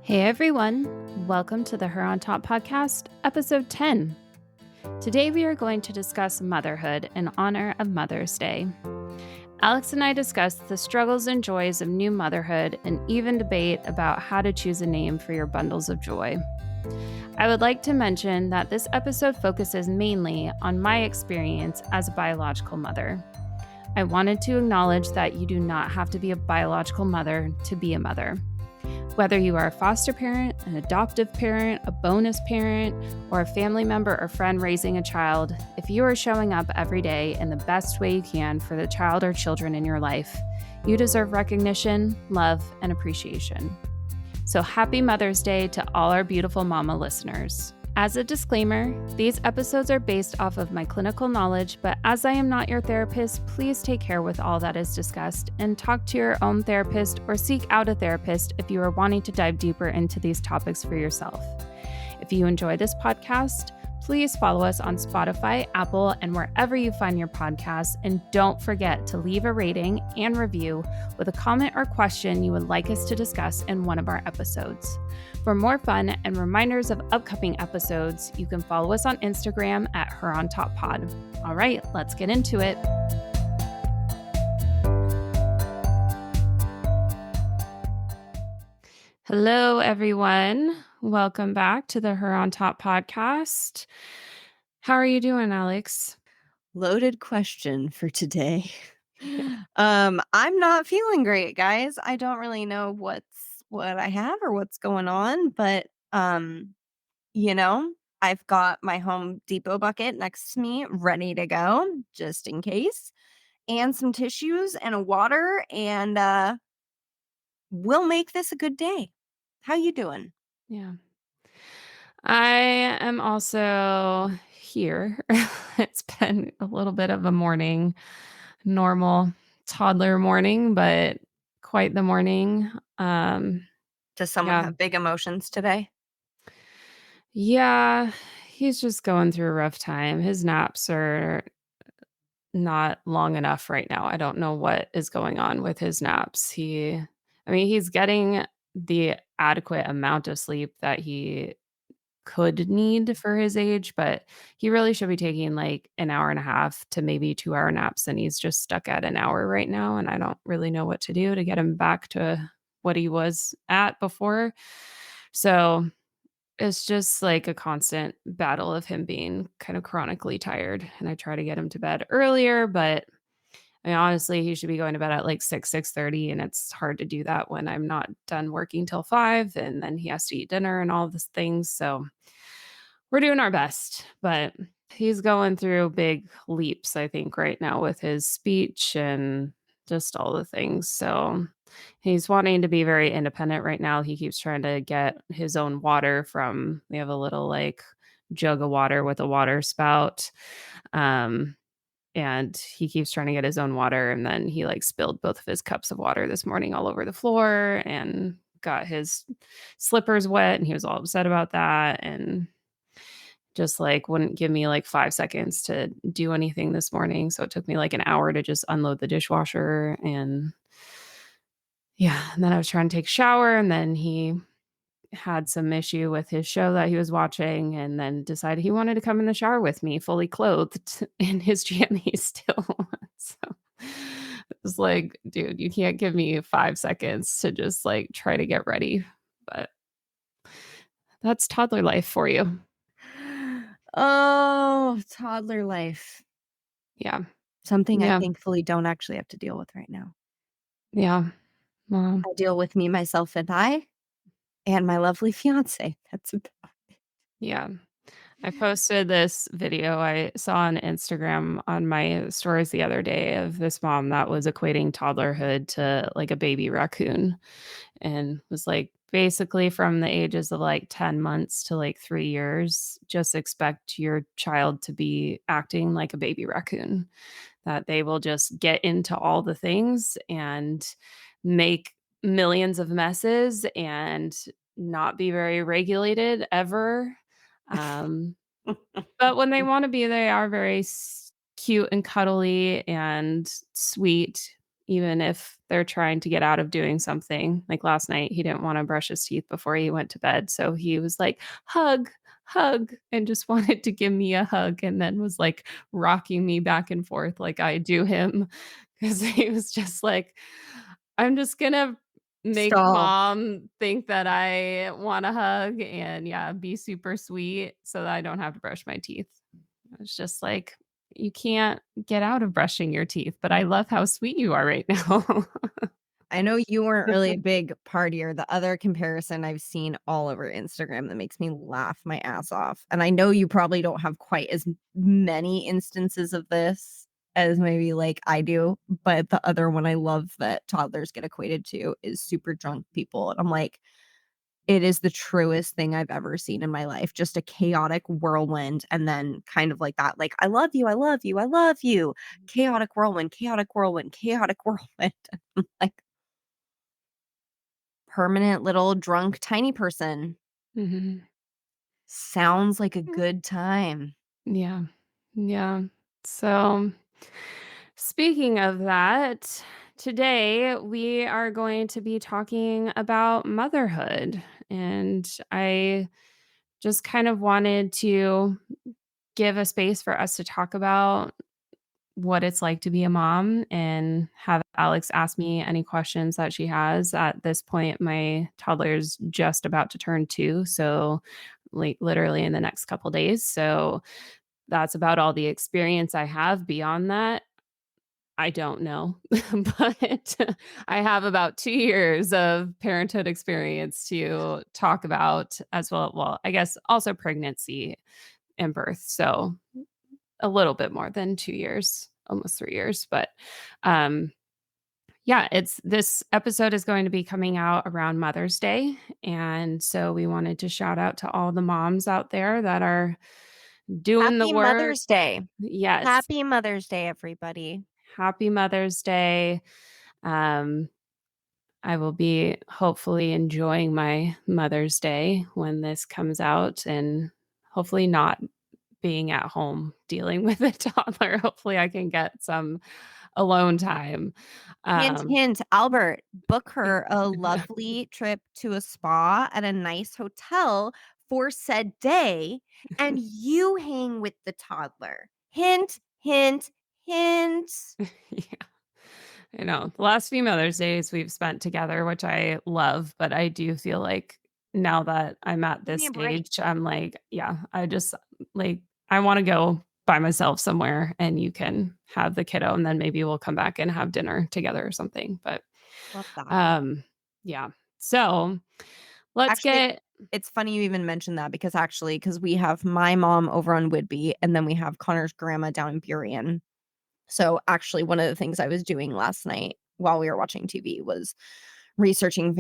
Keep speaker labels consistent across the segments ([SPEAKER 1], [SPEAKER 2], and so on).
[SPEAKER 1] Hey everyone, welcome to the Her on Top podcast, episode 10. Today we are going to discuss motherhood in honor of Mother's Day. Alex and I discuss the struggles and joys of new motherhood and even debate about how to choose a name for your bundles of joy. I would like to mention that this episode focuses mainly on my experience as a biological mother. I wanted to acknowledge that you do not have to be a biological mother to be a mother. Whether you are a foster parent, an adoptive parent, a bonus parent, or a family member or friend raising a child, if you are showing up every day in the best way you can for the child or children in your life, you deserve recognition, love, and appreciation. So happy Mother's Day to all our beautiful mama listeners. As a disclaimer, these episodes are based off of my clinical knowledge, but as I am not your therapist, please take care with all that is discussed and talk to your own therapist or seek out a therapist if you are wanting to dive deeper into these topics for yourself. If you enjoy this podcast, please follow us on Spotify, Apple, and wherever you find your podcasts. And don't forget to leave a rating and review with a comment or question you would like us to discuss in one of our episodes. For more fun and reminders of upcoming episodes, you can follow us on Instagram at HerOnTopPod. All right, let's get into it. Hello, everyone. Welcome back to the Her on Top podcast. How are you doing, Alex?
[SPEAKER 2] Loaded question for today.
[SPEAKER 1] Yeah.
[SPEAKER 2] I'm not feeling great, guys. I don't really know what I have or what's going on, but you know, I've got my Home Depot bucket next to me ready to go just in case, and some tissues and a water and we'll make this a good day. How you doing?
[SPEAKER 1] Yeah. I am also here. It's been a little bit of a morning, normal toddler morning, but quite the morning.
[SPEAKER 2] Does someone
[SPEAKER 1] Yeah.
[SPEAKER 2] have big emotions today?
[SPEAKER 1] Yeah, he's just going through a rough time. His naps are not long enough right now. I don't know what is going on with his naps. He's getting the adequate amount of sleep that he could need for his age, but he really should be taking like an hour and a half to maybe 2-hour naps, and he's just stuck at an hour right now, and I don't really know what to do to get him back to what he was at before. So, it's just like a constant battle of him being kind of chronically tired, and I try to get him to bed earlier, but honestly, he should be going to bed at like 6:30, and it's hard to do that when I'm not done working till 5, and then he has to eat dinner and all these things, so we're doing our best, but he's going through big leaps, I think, right now with his speech and just all the things. So he's wanting to be very independent right now. He keeps trying to get his own water from, we have a little like jug of water with a water spout. Um, and he keeps trying to get his own water. And then he like spilled both of his cups of water this morning all over the floor and got his slippers wet. And he was all upset about that. And just, like, wouldn't give me, like, 5 seconds to do anything this morning, so it took me, like, an hour to just unload the dishwasher, and yeah, and then I was trying to take a shower, and then he had some issue with his show that he was watching, and then decided he wanted to come in the shower with me fully clothed in his jammies still, so it was like, "Dude, you can't give me 5 seconds to just, like, try to get ready," but that's toddler life for you.
[SPEAKER 2] Oh, toddler life.
[SPEAKER 1] Yeah.
[SPEAKER 2] Something I
[SPEAKER 1] Yeah.
[SPEAKER 2] thankfully don't actually have to deal with right now.
[SPEAKER 1] Yeah. Well,
[SPEAKER 2] I deal with me, myself, and my lovely fiance. That's about
[SPEAKER 1] yeah. I posted this video I saw on Instagram on my stories the other day of this mom that was equating toddlerhood to like a baby raccoon and was like, basically from the ages of like 10 months to like 3 years, just expect your child to be acting like a baby raccoon, that they will just get into all the things and make millions of messes and not be very regulated ever. Um, but when they wanna be, they are very cute and cuddly and sweet, even if they're trying to get out of doing something. Like last night, he didn't wanna brush his teeth before he went to bed, so he was like, "Hug, hug," and just wanted to give me a hug and then was, like, rocking me back and forth like I do him, because he was just like, "I'm just gonna make
[SPEAKER 2] Stop.
[SPEAKER 1] mom think that I want a hug and, yeah, be super sweet so that I don't have to brush my teeth." I was just like, "You can't get out of brushing your teeth, but I love how sweet you are right now."
[SPEAKER 2] I know you weren't really a big partier. The other comparison I've seen all over Instagram that makes me laugh my ass off, and I know you probably don't have quite as many instances of this as maybe like I do, but the other one I love that toddlers get equated to is super drunk people. And I'm like, it is the truest thing I've ever seen in my life. Just a chaotic whirlwind. And then kind of like that, like, I love you, I love you, I love you. Chaotic whirlwind, chaotic whirlwind, chaotic whirlwind. Like, permanent little drunk tiny person.
[SPEAKER 1] Mhm.
[SPEAKER 2] Sounds like a
[SPEAKER 1] Mm.
[SPEAKER 2] good time.
[SPEAKER 1] Yeah. Yeah. So, speaking of that, today we are going to be talking about motherhood, and I just kind of wanted to give a space for us to talk about what it's like to be a mom and have Alex ask me any questions that she has. At this point, my toddler's just about to turn 2, so, like, literally in the next couple days, so that's about all the experience I have. Beyond that, I don't know, but I have about 2 years of parenthood experience to talk about as well, I guess also pregnancy and birth, so a little bit more than 2 years, almost 3 years, but, um, yeah, it's this episode is going to be coming out around Mother's Day, and so we wanted to shout out to all the moms out there that are doing the
[SPEAKER 2] Happy
[SPEAKER 1] work.
[SPEAKER 2] Mother's Day.
[SPEAKER 1] Yes,
[SPEAKER 2] Happy Mother's Day, everybody.
[SPEAKER 1] happy Mother's Day. Um, I will be hopefully enjoying my Mother's Day when this comes out and hopefully not being at home dealing with a toddler. Hopefully, I can get some alone time.
[SPEAKER 2] Hint,
[SPEAKER 1] Um,
[SPEAKER 2] hint, Albert, book her a lovely trip to a spa at a nice hotel for said day, and you hang with the toddler. Hint, hint, hint.
[SPEAKER 1] yeah, I know. The last few Mother's Days we've spent together, which I love, but I do feel like now that I'm at
[SPEAKER 2] Give
[SPEAKER 1] this
[SPEAKER 2] me a break.
[SPEAKER 1] stage, I'm like, yeah, I just like I want to go by myself somewhere and you can have the kiddo and then maybe we'll come back and have dinner together or something. But
[SPEAKER 2] Love that.
[SPEAKER 1] um yeah. So let's
[SPEAKER 2] Actually,
[SPEAKER 1] get
[SPEAKER 2] it's funny you even mentioned that because actually, because we have my mom over on Whidbey, and then we have Connor's grandma down in Burien. So, actually, one of the things I was doing last night while we were watching TV was researching,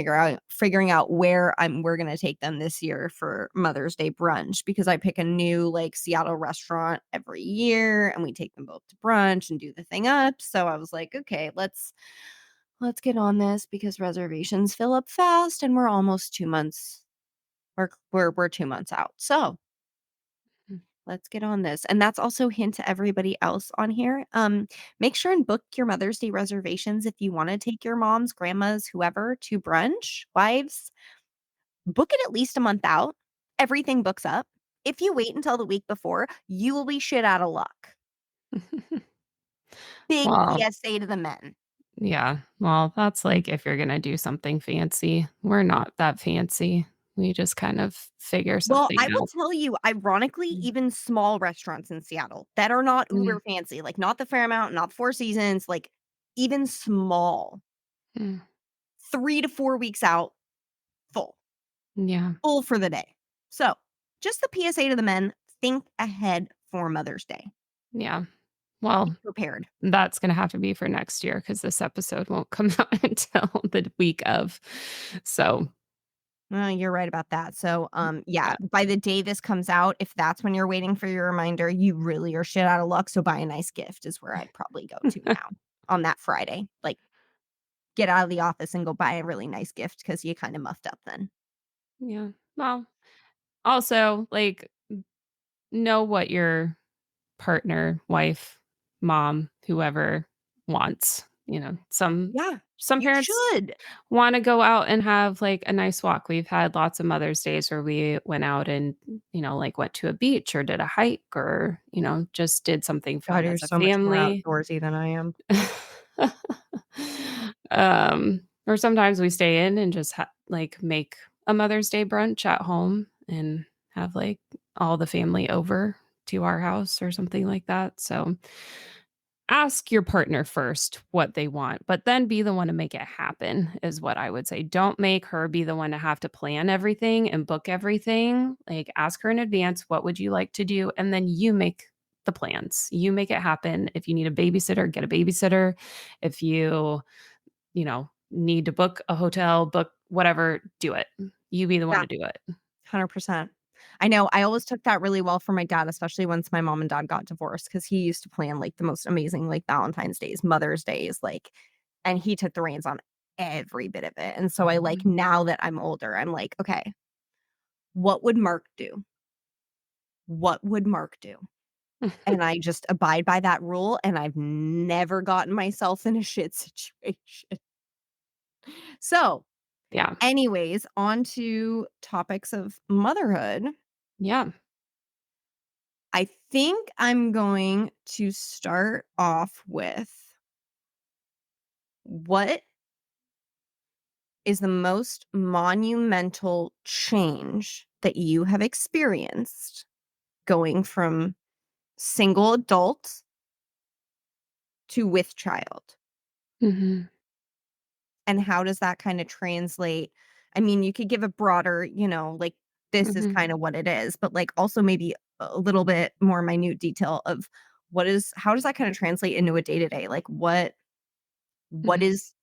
[SPEAKER 2] figuring out where we're gonna take them this year for Mother's Day brunch because I pick a new, like, Seattle restaurant every year, and we take them both to brunch and do the thing up. So, I was like, "Okay, let's get on this because reservations fill up fast, and we're almost 2 months we're 2 months out. So, let's get on this." And that's also hint to everybody else on here. Make sure and book your Mother's Day reservations if you wanna take your moms, grandmas, whoever to brunch, wives. Book it at least a month out. Everything books up. If you wait until the week before, you will be shit out of luck. Big
[SPEAKER 1] well,
[SPEAKER 2] PSA to the men.
[SPEAKER 1] yeah. Well, that's like if you're gonna do something fancy. We're not that fancy. We just kind of figure
[SPEAKER 2] Well,
[SPEAKER 1] something
[SPEAKER 2] I will
[SPEAKER 1] out.
[SPEAKER 2] tell you, ironically,
[SPEAKER 1] Mm.
[SPEAKER 2] even small restaurants in Seattle that are not
[SPEAKER 1] Yeah.
[SPEAKER 2] uber fancy, like not the Fairmount, not Four Seasons, like even small,
[SPEAKER 1] Mm.
[SPEAKER 2] 3 to 4 weeks out, full,
[SPEAKER 1] Yeah.
[SPEAKER 2] full for the day. So, just the PSA to the men, think ahead for Mother's Day.
[SPEAKER 1] Yeah.
[SPEAKER 2] Be
[SPEAKER 1] Well,
[SPEAKER 2] prepared.
[SPEAKER 1] that's gonna have to be for next year because this episode won't come out until the week of. So,
[SPEAKER 2] You're right about that. So, yeah,
[SPEAKER 1] yeah.
[SPEAKER 2] by the day this comes out, if that's when you're waiting for your reminder, you really are shit out of luck. So, buy a nice gift is where I'd probably go to now on that Friday. Like, get out of the office and go buy a really nice gift because you kind of muffed up then.
[SPEAKER 1] Yeah. Well, also, like, know what your partner, wife, mom, whoever wants. Some
[SPEAKER 2] Yeah,
[SPEAKER 1] some
[SPEAKER 2] you
[SPEAKER 1] parents
[SPEAKER 2] should.
[SPEAKER 1] wanna go out and have, like, a nice walk. We've had lots of Mother's Days where we went out and, like, went to a beach or did a hike or, just did something
[SPEAKER 2] God,
[SPEAKER 1] fun
[SPEAKER 2] you're
[SPEAKER 1] as a
[SPEAKER 2] so much more
[SPEAKER 1] family.
[SPEAKER 2] outdoorsy than I am.
[SPEAKER 1] Or sometimes we stay in and just like, make a Mother's Day brunch at home and have, like, all the family over to our house or something like that, so ask your partner first what they want, but then be the one to make it happen is what I would say. Don't make her be the one to have to plan everything and book everything. Like, ask her in advance, "What would you like to do?" And then you make the plans. You make it happen. If you need a babysitter, get a babysitter. If need to book a hotel, book whatever, do it. You be the one
[SPEAKER 2] Yeah,
[SPEAKER 1] to do it.
[SPEAKER 2] 100%. I know, I always took that really well for my dad, especially once my mom and dad got divorced, because he used to plan, like, the most amazing, like, Valentine's Days, Mother's Days, like and he took the reins on every bit of it, and so I, like,
[SPEAKER 1] Mhm.
[SPEAKER 2] now that I'm older, I'm like, "Okay, what would Mark do? What would Mark do?" And I just abide by that rule, and I've never gotten myself in a shit situation. So,
[SPEAKER 1] Yeah.
[SPEAKER 2] anyways, on to topics of motherhood.
[SPEAKER 1] Yeah.
[SPEAKER 2] I think I'm going to start off with what is the most monumental change that you have experienced going from single adult to with child?
[SPEAKER 1] Mhm.
[SPEAKER 2] And how does that kinda translate? I mean, you could give a broader, like, this is
[SPEAKER 1] Mhm.
[SPEAKER 2] kinda what it is, but, like, also maybe a little bit more minute detail of how does that kinda translate into a day-to-day? Like, what
[SPEAKER 1] Mhm.
[SPEAKER 2] is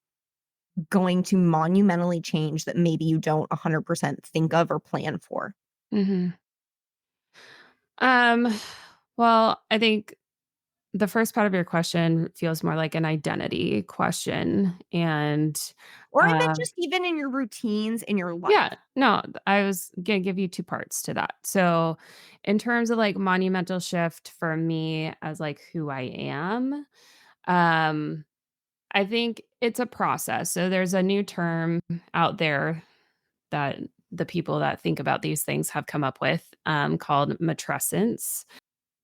[SPEAKER 2] going to monumentally change that maybe you don't 100% think of or plan for?
[SPEAKER 1] Mhm. Um, well, I think the first part of your question feels more like an identity question, and,
[SPEAKER 2] Or I meant
[SPEAKER 1] uh
[SPEAKER 2] just even in your routines in your life.
[SPEAKER 1] yeah, no, I was gonna give you 2 parts to that. So, in terms of, like, monumental shift for me as, like, who I am, um, I think it's a process. So, there's a new term out there that the people that think about these things have come up with, called matrescence.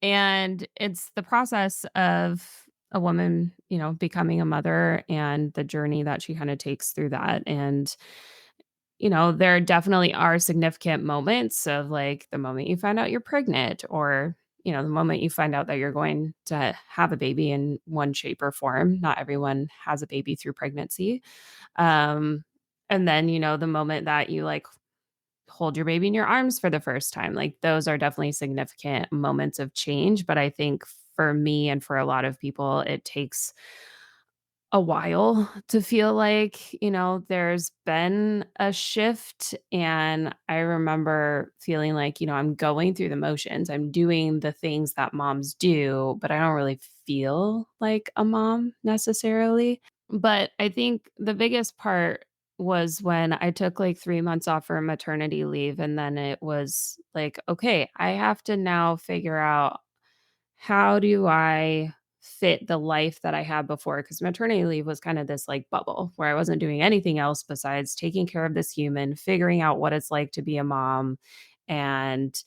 [SPEAKER 1] And it's the process of a woman, becoming a mother and the journey that she kinda takes through that, and, there definitely are significant moments of, like, the moment you find out you're pregnant or, the moment you find out that you're going to have a baby in one shape or form. Not everyone has a baby through pregnancy. Um, and then, the moment that you, like, hold your baby in your arms for the first time. Like, those are definitely significant moments of change, but I think for me and for a lot of people, it takes a while to feel like, there's been a shift, and I remember feeling like, I'm going through the motions. I'm doing the things that moms do, but I don't really feel like a mom necessarily. But I think the biggest part was when I took, like, 3 months off for maternity leave, and then it was like, "Okay, I have to now figure out how do I fit the life that I had before?" Because maternity leave was kinda this, like, bubble where I wasn't doing anything else besides taking care of this human, figuring out what it's like to be a mom, and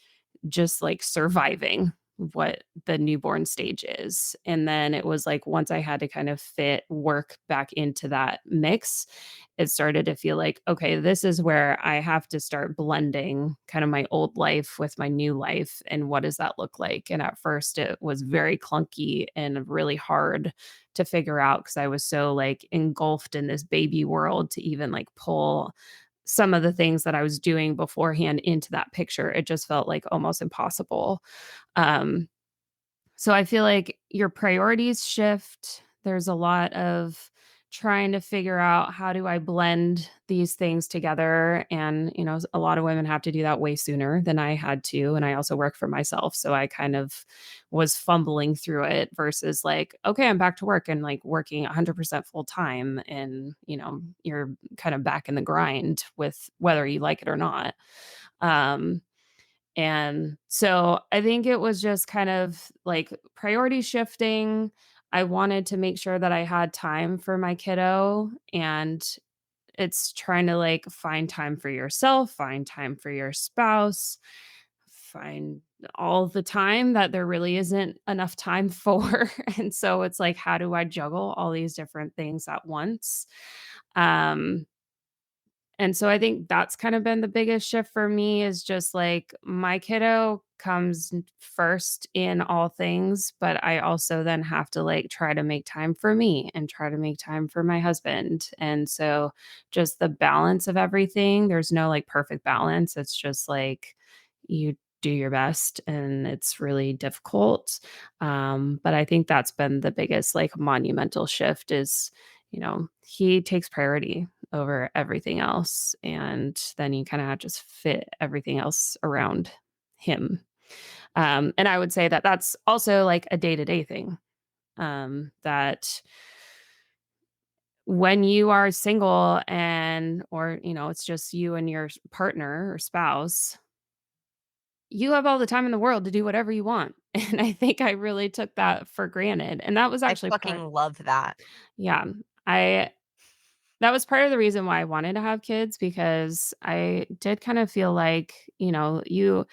[SPEAKER 1] just, like, surviving what the newborn stage is. And then it was like once I had to kind of fit work back into that mix, it started to feel like, okay, this is where I have to start blending kind of my old life with my new life, and what does that look like? And at first it was very clunky and really hard to figure out because I was so, like, engulfed in this baby world to even, like, pull some of the things that I was doing beforehand into that picture. It just felt like almost impossible. Um, so I feel like your priorities shift. There's a lot of trying to figure out how do I blend these things together. And, a lot of women have to do that way sooner than I had to. And I also work for myself. So I kind of was fumbling through it versus like, okay, I'm back to work and like working 100% full time. And, you're kind of back in the grind with whether you like it or not. Um, and so I think it was just kind of like priority shifting, I wanted to make sure that I had time for my kiddo, and it's trying to, like, find time for yourself, find time for your spouse, find all the time that there really isn't enough time for, and so it's like, how do I juggle all these different things at once? Um and so I think that's kind of been the biggest shift for me is just like my kiddo comes first in all things, but I also then have to like try to make time for me and try to make time for my husband. And so just the balance of everything, there's no like perfect balance. It's just like you do your best and it's really difficult. But I think that's been the biggest like monumental shift is, he takes priority over everything else, and then you kinda just fit everything else around him. And I would say that that's also, like, a day-to-day thing, that when you are single and or, it's just you and your partner or spouse, you have all the time in the world to do whatever you want, and I think I really took that for granted, and that was
[SPEAKER 2] I
[SPEAKER 1] actually part.
[SPEAKER 2] fucking love that.
[SPEAKER 1] Yeah, I that was part of the reason why I wanted to have kids because I did kind of feel like, you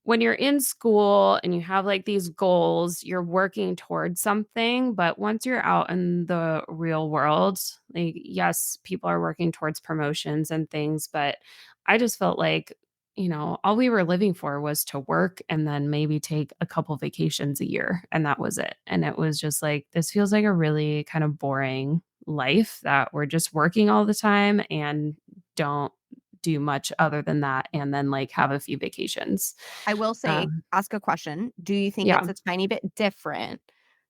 [SPEAKER 1] when you're in school and you have like these goals, you're working towards something. But once you're out in the real world, like, yes, people are working towards promotions and things. But I just felt like, all we were living for was to work and then maybe take a couple vacations a year. And that was it. And it was just like, this feels like a really kind of boring life that we're just working all the time and don't do much other than that and then like have a few vacations.
[SPEAKER 2] I will say,
[SPEAKER 1] Um,
[SPEAKER 2] ask a question. Do you think
[SPEAKER 1] yeah.
[SPEAKER 2] it's a tiny bit different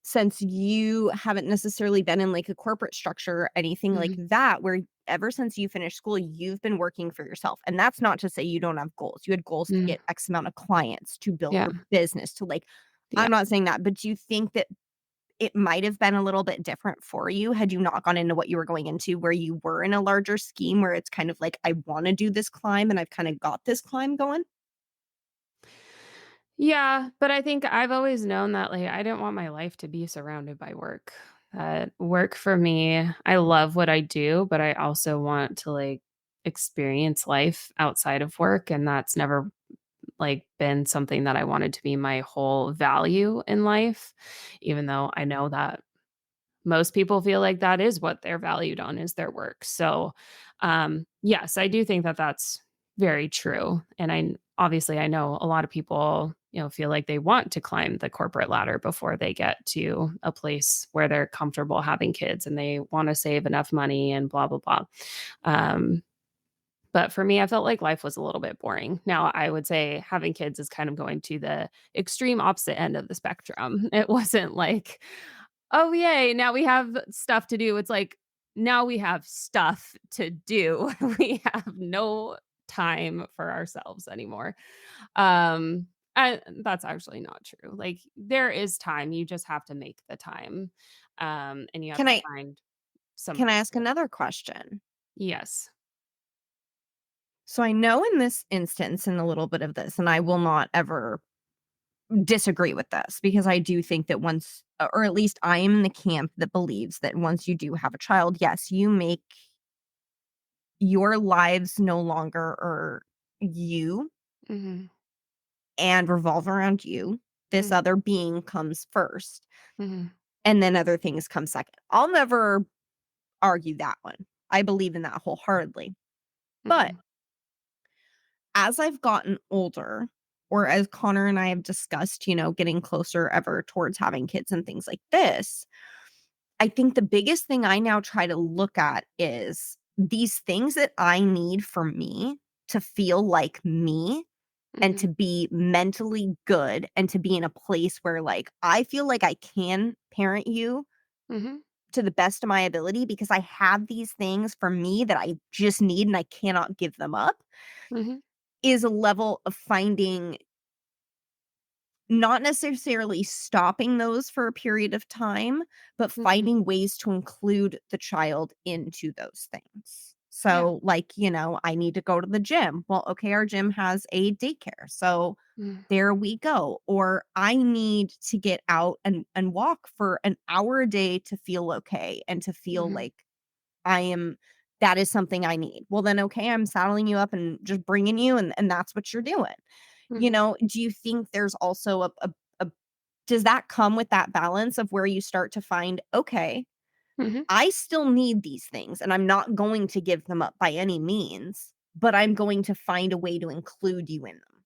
[SPEAKER 2] since you haven't necessarily been in like a corporate structure or anything like
[SPEAKER 1] Mhm.
[SPEAKER 2] that, where ever since you finished school, you've been working for yourself? And that's not to say you don't have goals. You had goals to
[SPEAKER 1] Mm.
[SPEAKER 2] get X amount of clients, to build
[SPEAKER 1] Yeah.
[SPEAKER 2] a business, to like,
[SPEAKER 1] Yeah.
[SPEAKER 2] I'm not saying that, but do you think that it might have been a little bit different for you had you not gone into what you were going into, where you were in a larger scheme where it's kind of like, I want to do this climb and I've kind of got this climb going?
[SPEAKER 1] Yeah, but I think I've always known that, like, I didn't want my life to be surrounded by work. That work for me I love what I do, but I also want to, like, experience life outside of work, and that's never, like, been something that I wanted to be my whole value in life, even though I know that most people feel like that is what they're valued on is their work. So, yes, I do think that that's very true. And obviously I know a lot of people, feel like they want to climb the corporate ladder before they get to a place where they're comfortable having kids and they want to save enough money and blah blah blah. Um, but for me, I felt like life was a little bit boring. Now, I would say having kids is kind of going to the extreme opposite end of the spectrum. It wasn't like, "Oh, yay, now we have stuff to do." It's like, now we have stuff to do. We have no time for ourselves anymore. Um, and that's actually not true. Like, there is time, you just have to make the time, and you have
[SPEAKER 2] Can
[SPEAKER 1] to
[SPEAKER 2] I
[SPEAKER 1] find some
[SPEAKER 2] can I
[SPEAKER 1] place
[SPEAKER 2] ask
[SPEAKER 1] for it.
[SPEAKER 2] another question?
[SPEAKER 1] Yes.
[SPEAKER 2] So I know in this instance, in a little bit of this, and I will not ever disagree with this because I do think that once, or at least I am in the camp that believes that once you do have a child, yes, you make your lives no longer are you
[SPEAKER 1] Mhm,
[SPEAKER 2] and revolve around you. This
[SPEAKER 1] mhm,
[SPEAKER 2] other being comes first,
[SPEAKER 1] mhm,
[SPEAKER 2] and then other things come second. I'll never argue that one. I believe in that wholeheartedly. But
[SPEAKER 1] mhm,
[SPEAKER 2] as I've gotten older, or as Connor and I have discussed, getting closer ever towards having kids and things like this, I think the biggest thing I now try to look at is these things that I need for me to feel like me and to
[SPEAKER 1] mhm,
[SPEAKER 2] be mentally good and to be in a place where like I feel like I can parent you
[SPEAKER 1] mhm,
[SPEAKER 2] to the best of my ability because I have these things for me that I just need and I cannot give them up,
[SPEAKER 1] mhm,
[SPEAKER 2] is a level of finding, not necessarily stopping those for a period of time, but
[SPEAKER 1] mhm.
[SPEAKER 2] finding ways to include the child into those things.
[SPEAKER 1] Yeah.
[SPEAKER 2] So, like, I need to go to the gym. Well, okay, our gym has a daycare. So
[SPEAKER 1] Mm,
[SPEAKER 2] there we go. Or I need to get out and walk for an hour a day to feel okay and to feel
[SPEAKER 1] mhm,
[SPEAKER 2] like I am that is something I need. Well, then okay, I'm saddling you up and just bringing you and that's what you're doing.
[SPEAKER 1] mhm,
[SPEAKER 2] Do you think there's also a does that come with that balance of where you start to find, okay,
[SPEAKER 1] mhm.
[SPEAKER 2] I still need these things and I'm not going to give them up by any means, but I'm going to find a way to include you in them.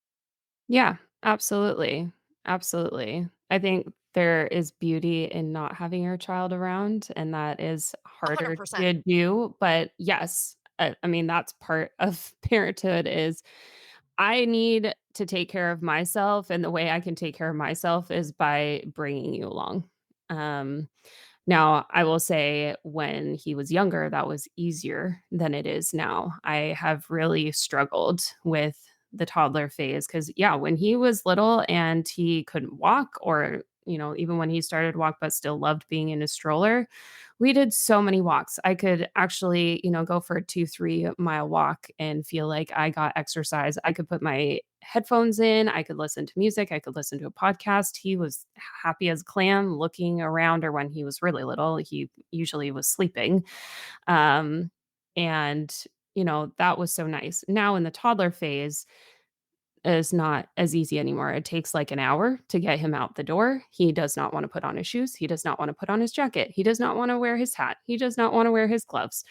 [SPEAKER 1] Yeah, absolutely. Absolutely. I think there is beauty in not having your child around, and that is harder
[SPEAKER 2] 100%.
[SPEAKER 1] to do, but yes, I mean, that's part of parenthood is I need to take care of myself, and the way I can take care of myself is by bringing you along. Um, Now, I will say when he was younger, that was easier than it is now. I have really struggled with the toddler phase because, yeah, when he was little and he couldn't walk, or, even when he started walk but still loved being in a stroller, we did so many walks. I could actually, go for a 2-3 mile walk and feel like I got exercise. I could put my headphones in, I could listen to music, I could listen to a podcast. He was happy as a clam looking around, or when he was really little, he usually was sleeping. Um, and, that was so nice. Now in the toddler phase, is not as easy anymore. It takes like an hour to get him out the door. He does not want to put on his shoes. He does not want to put on his jacket. He does not want to wear his hat. He does not want to wear his gloves.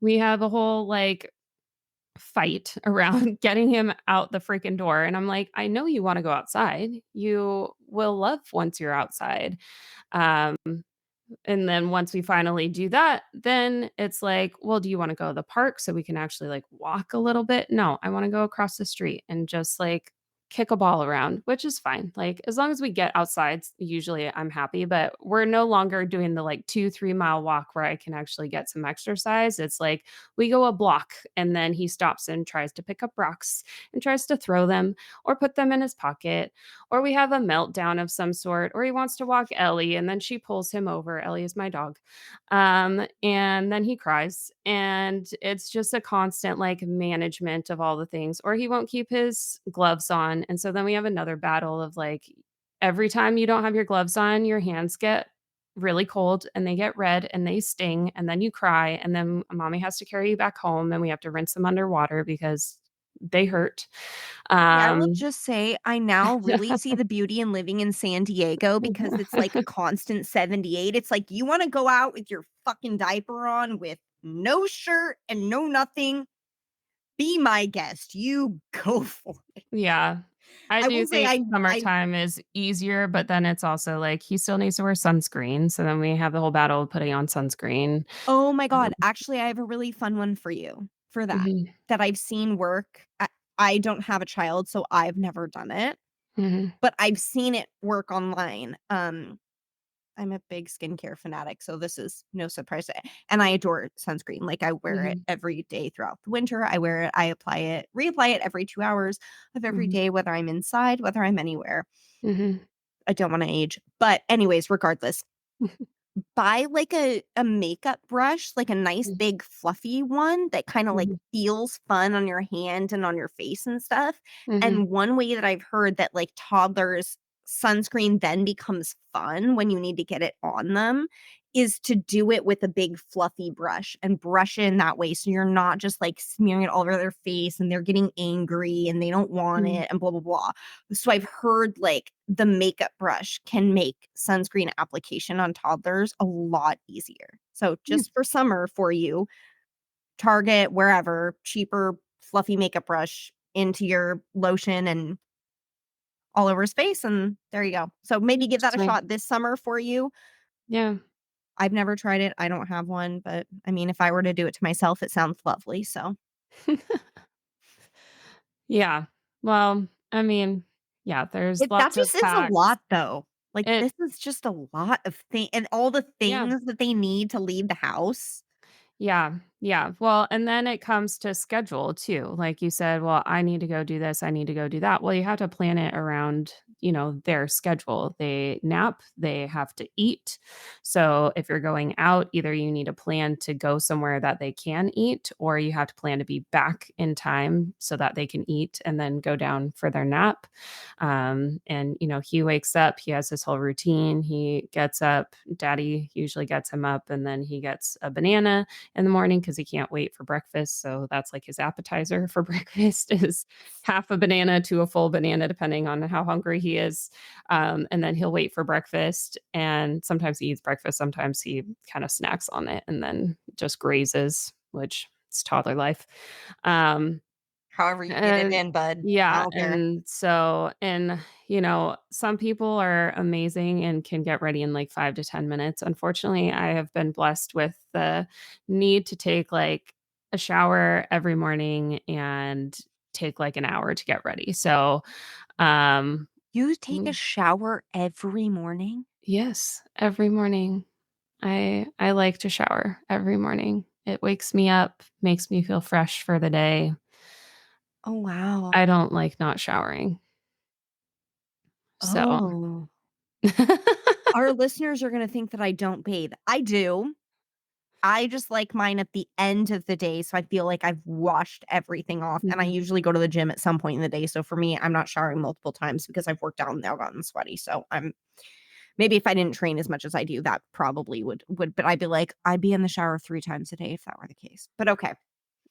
[SPEAKER 1] We have a whole fight around getting him out the freaking door. And I'm like, I know you want to go outside. You will love once you're outside. Um, and then once we finally do that, then it's like, "Well, do you wanna go to the park so we can actually, walk a little bit?" "No, I wanna go across the street and just, kick a ball around," which is fine. As long as we get outside, usually I'm happy, but we're no longer doing the, 2-3 mile walk where I can actually get some exercise. It's like, we go a block, and then he stops and tries to pick up rocks and tries to throw them or put them in his pocket, or we have a meltdown of some sort, or he wants to walk Ellie and then she pulls him over. Ellie is my dog. And then he cries. And it's just a constant management of all the things, or he won't keep his gloves on. And so then we have another battle of every time you don't have your gloves on, your hands get really cold and they get red and they sting. And then you cry. And then mommy has to carry you back home and we have to rinse them underwater because they hurt.
[SPEAKER 2] Hey, I will
[SPEAKER 1] Um,
[SPEAKER 2] just say I now really see the beauty in living in San Diego because it's like a constant 78. It's like you want to go out with your fucking diaper on with no shirt and no nothing. Be my guest. You go for it.
[SPEAKER 1] Yeah. I
[SPEAKER 2] I
[SPEAKER 1] do
[SPEAKER 2] will say
[SPEAKER 1] think
[SPEAKER 2] I
[SPEAKER 1] summertime is easier, but then it's also he still needs to wear sunscreen, so then we have the whole battle of putting on sunscreen.
[SPEAKER 2] oh my
[SPEAKER 1] Um,
[SPEAKER 2] god, actually I have a really fun one for you for that
[SPEAKER 1] mhm,
[SPEAKER 2] that I've seen work. I don't have a child, so I've never done it,
[SPEAKER 1] mhm,
[SPEAKER 2] but I've seen it work online. I'm a big skincare fanatic, so this is no surprise, and I adore sunscreen, like, I wear it
[SPEAKER 1] mhm,
[SPEAKER 2] every day throughout the winter, I wear it, I apply it, reapply it every 2 hours of every
[SPEAKER 1] mhm,
[SPEAKER 2] day, whether I'm inside, whether I'm anywhere.
[SPEAKER 1] mhm,
[SPEAKER 2] I don't wanna age, but anyways, regardless, buy, like, a makeup brush, like, a nice
[SPEAKER 1] mhm,
[SPEAKER 2] big fluffy one that kinda, like,
[SPEAKER 1] mhm,
[SPEAKER 2] feels fun on your hand and on your face and stuff,
[SPEAKER 1] mhm,
[SPEAKER 2] and one way that I've heard that, like, toddlers' sunscreen then becomes fun when you need to get it on them is to do it with a big fluffy brush and brush it in that way so you're not just, like, smearing it all over their face and they're getting angry and they don't want
[SPEAKER 1] mhm,
[SPEAKER 2] it and blah, blah, blah. So I've heard like the makeup brush can make sunscreen application on toddlers a lot easier. So
[SPEAKER 1] yeah,
[SPEAKER 2] just for summer for you, Target, wherever, cheaper fluffy makeup brush into your lotion and all over his face and there you go. So maybe give that a
[SPEAKER 1] interesting.
[SPEAKER 2] shot this summer for you.
[SPEAKER 1] Yeah.
[SPEAKER 2] I've never tried it. I don't have one, but I mean if I were to do it to myself, it sounds lovely. So
[SPEAKER 1] Yeah. Well, I mean, yeah, there's
[SPEAKER 2] that
[SPEAKER 1] lots of
[SPEAKER 2] just is a
[SPEAKER 1] hacks.
[SPEAKER 2] lot though. Like
[SPEAKER 1] It
[SPEAKER 2] this is just a lot of things and all the
[SPEAKER 1] Yeah.
[SPEAKER 2] things that they need to leave the house.
[SPEAKER 1] Yeah, yeah. Well, and then it comes to schedule too. Like you said, well, I need to go do this, I need to go do that. Well, you have to plan it around their schedule. They nap, they have to eat. So if you're going out, either you need a plan to go somewhere that they can eat, or you have to plan to be back in time so that they can eat and then go down for their nap. And he wakes up, he has his whole routine. He gets up, daddy usually gets him up, and then he gets a banana in the morning because he can't wait for breakfast. So that's like his appetizer for breakfast is half a banana to a full banana, depending on how hungry he is. And then he'll wait for breakfast. And sometimes he eats breakfast, sometimes he kind of snacks on it and then just grazes, which it's toddler life. Um,
[SPEAKER 2] However you get it
[SPEAKER 1] uh,
[SPEAKER 2] in, bud. I
[SPEAKER 1] yeah,
[SPEAKER 2] don't care.
[SPEAKER 1] some people are amazing and can get ready in, like, 5 to 10 minutes. Unfortunately, I have been blessed with the need to take, like, a shower every morning and take, like, an hour to get ready. So, um
[SPEAKER 2] You take a
[SPEAKER 1] mm,
[SPEAKER 2] shower every morning?
[SPEAKER 1] yes, every morning. I like to shower every morning. It wakes me up, makes me feel fresh for the day.
[SPEAKER 2] Oh, wow.
[SPEAKER 1] I don't like not showering. So
[SPEAKER 2] Oh. Our listeners are gonna think that I don't bathe. I do. I just like mine at the end of the day, so I feel like I've washed everything off, and I
[SPEAKER 1] Mhm.
[SPEAKER 2] usually go to the gym at some point in the day, so for me, I'm not showering multiple times because I've worked out and now gotten sweaty, so I'm maybe if I didn't train as much as I do, that probably would but I'd be like, I'd be in the shower 3 times a day if that were the case, but okay.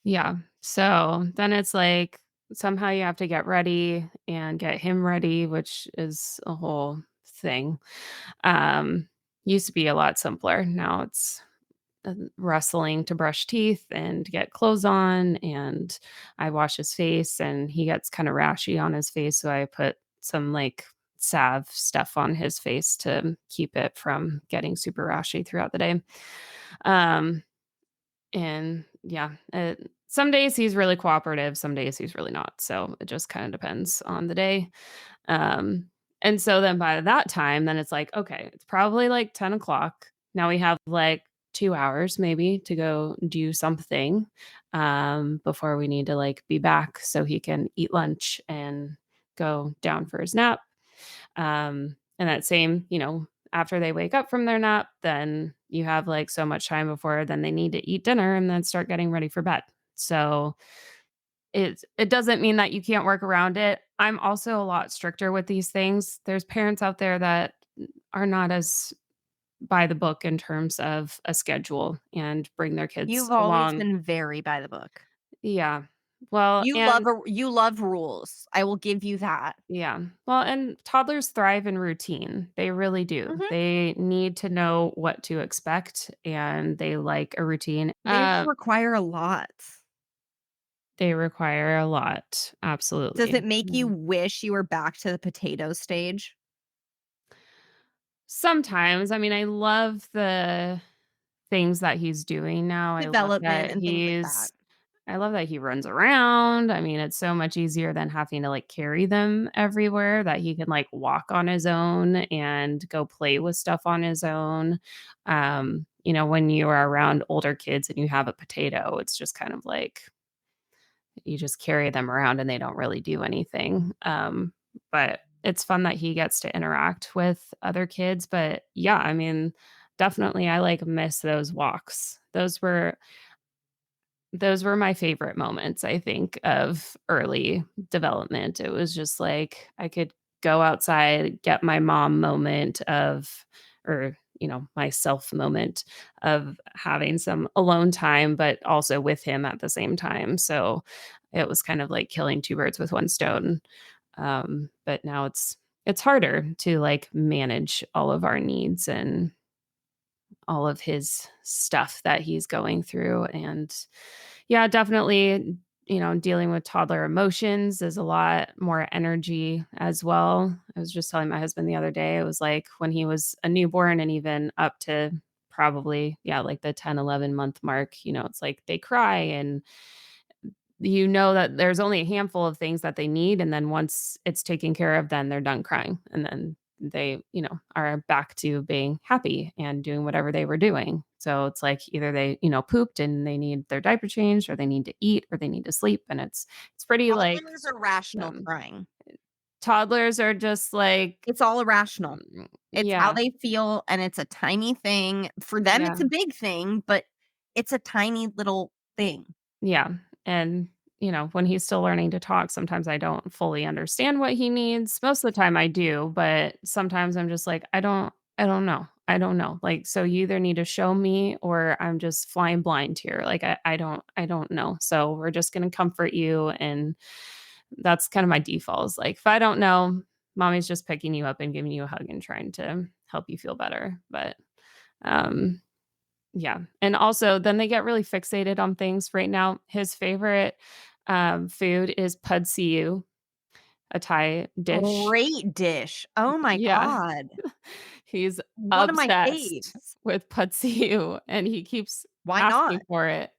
[SPEAKER 1] Yeah. So then it's like somehow you have to get ready and get him ready, which is a whole thing. Um, Used to be a lot simpler. Now it's wrestling to brush teeth and get clothes on. And I wash his face and he gets kind of rashy on his face. So I put some like salve stuff on his face to keep it from getting super rashy throughout the day. Um, and yeah, some days he's really cooperative, some days he's really not. So it just kind of depends on the day. Um, and so then by that time, then it's like, okay, it's probably like 10 o'clock. Now we have like 2 hours maybe to go do something before we need to like be back so he can eat lunch and go down for his nap. And that same, after they wake up from their nap, then you have like so much time before then they need to eat dinner and then start getting ready for bed. So it doesn't mean that you can't work around it. I'm also a lot stricter with these things. There's parents out there that are not as by the book in terms of a schedule and bring their kids
[SPEAKER 2] You've always
[SPEAKER 1] along.
[SPEAKER 2] been very by the book.
[SPEAKER 1] Yeah. Well, and
[SPEAKER 2] You love rules. I will give you that.
[SPEAKER 1] yeah. Well, and toddlers thrive in routine. They really do.
[SPEAKER 2] Mhm.
[SPEAKER 1] They need to know what to expect and they like a routine.
[SPEAKER 2] They require a lot.
[SPEAKER 1] They require a lot.
[SPEAKER 2] Does
[SPEAKER 1] Absolutely.
[SPEAKER 2] it make you
[SPEAKER 1] Mm.
[SPEAKER 2] wish you were back to the potato stage?
[SPEAKER 1] Sometimes, I mean, I love the things that he's doing now.
[SPEAKER 2] Development and things like that.
[SPEAKER 1] I love that he runs around. I mean, it's so much easier than having to like carry them everywhere that he can like walk on his own and go play with stuff on his own. When you are around older kids and you have a potato, it's just kind of like you just carry them around and they don't really do anything. But it's fun that he gets to interact with other kids. But yeah, I mean, definitely I like miss those walks. Those were my favorite moments, I think, of early development. It was just like I could go outside, get my mom moment of or, my self moment of having some alone time, but also with him at the same time. So it was kind of like killing two birds with one stone. But now it's harder to like manage all of our needs and all of his stuff that he's going through. And yeah, definitely, dealing with toddler emotions is a lot more energy as well. I was just telling my husband the other day, it was like when he was a newborn and even up to probably, yeah, like the 10, 11 month mark, it's like they cry and that there's only a handful of things that they need, and then once it's taken care of, then they're done crying, and then they, are back to being happy and doing whatever they were doing. So it's like either they, pooped and they need their diaper changed, or they need to eat, or they need to sleep, and it's pretty like,
[SPEAKER 2] Toddlers are rational
[SPEAKER 1] um
[SPEAKER 2] crying.
[SPEAKER 1] toddlers are just like
[SPEAKER 2] It's all irrational. It's how
[SPEAKER 1] yeah,
[SPEAKER 2] they feel, and it's a tiny thing. For them,
[SPEAKER 1] yeah.
[SPEAKER 2] it's a big thing, but it's a tiny little thing.
[SPEAKER 1] Yeah, and, when he's still learning to talk, sometimes I don't fully understand what he needs. Most of the time I do, but sometimes I'm just like, I don't know. I don't know." Like, so you either need to show me or I'm just flying blind here. Like, I don't know. So we're just gonna comfort you, and that's kind of my default is like, if I don't know, mommy's just picking you up and giving you a hug and trying to help you feel better. But, um yeah, and also then they get really fixated on things. Right now, his favorite, food is pad see ew, a Thai dish.
[SPEAKER 2] Great dish. Oh my
[SPEAKER 1] Yeah,
[SPEAKER 2] god.
[SPEAKER 1] he's
[SPEAKER 2] One of my
[SPEAKER 1] obsessed
[SPEAKER 2] faves.
[SPEAKER 1] with pad see ew, and he keeps
[SPEAKER 2] Why not?
[SPEAKER 1] asking for it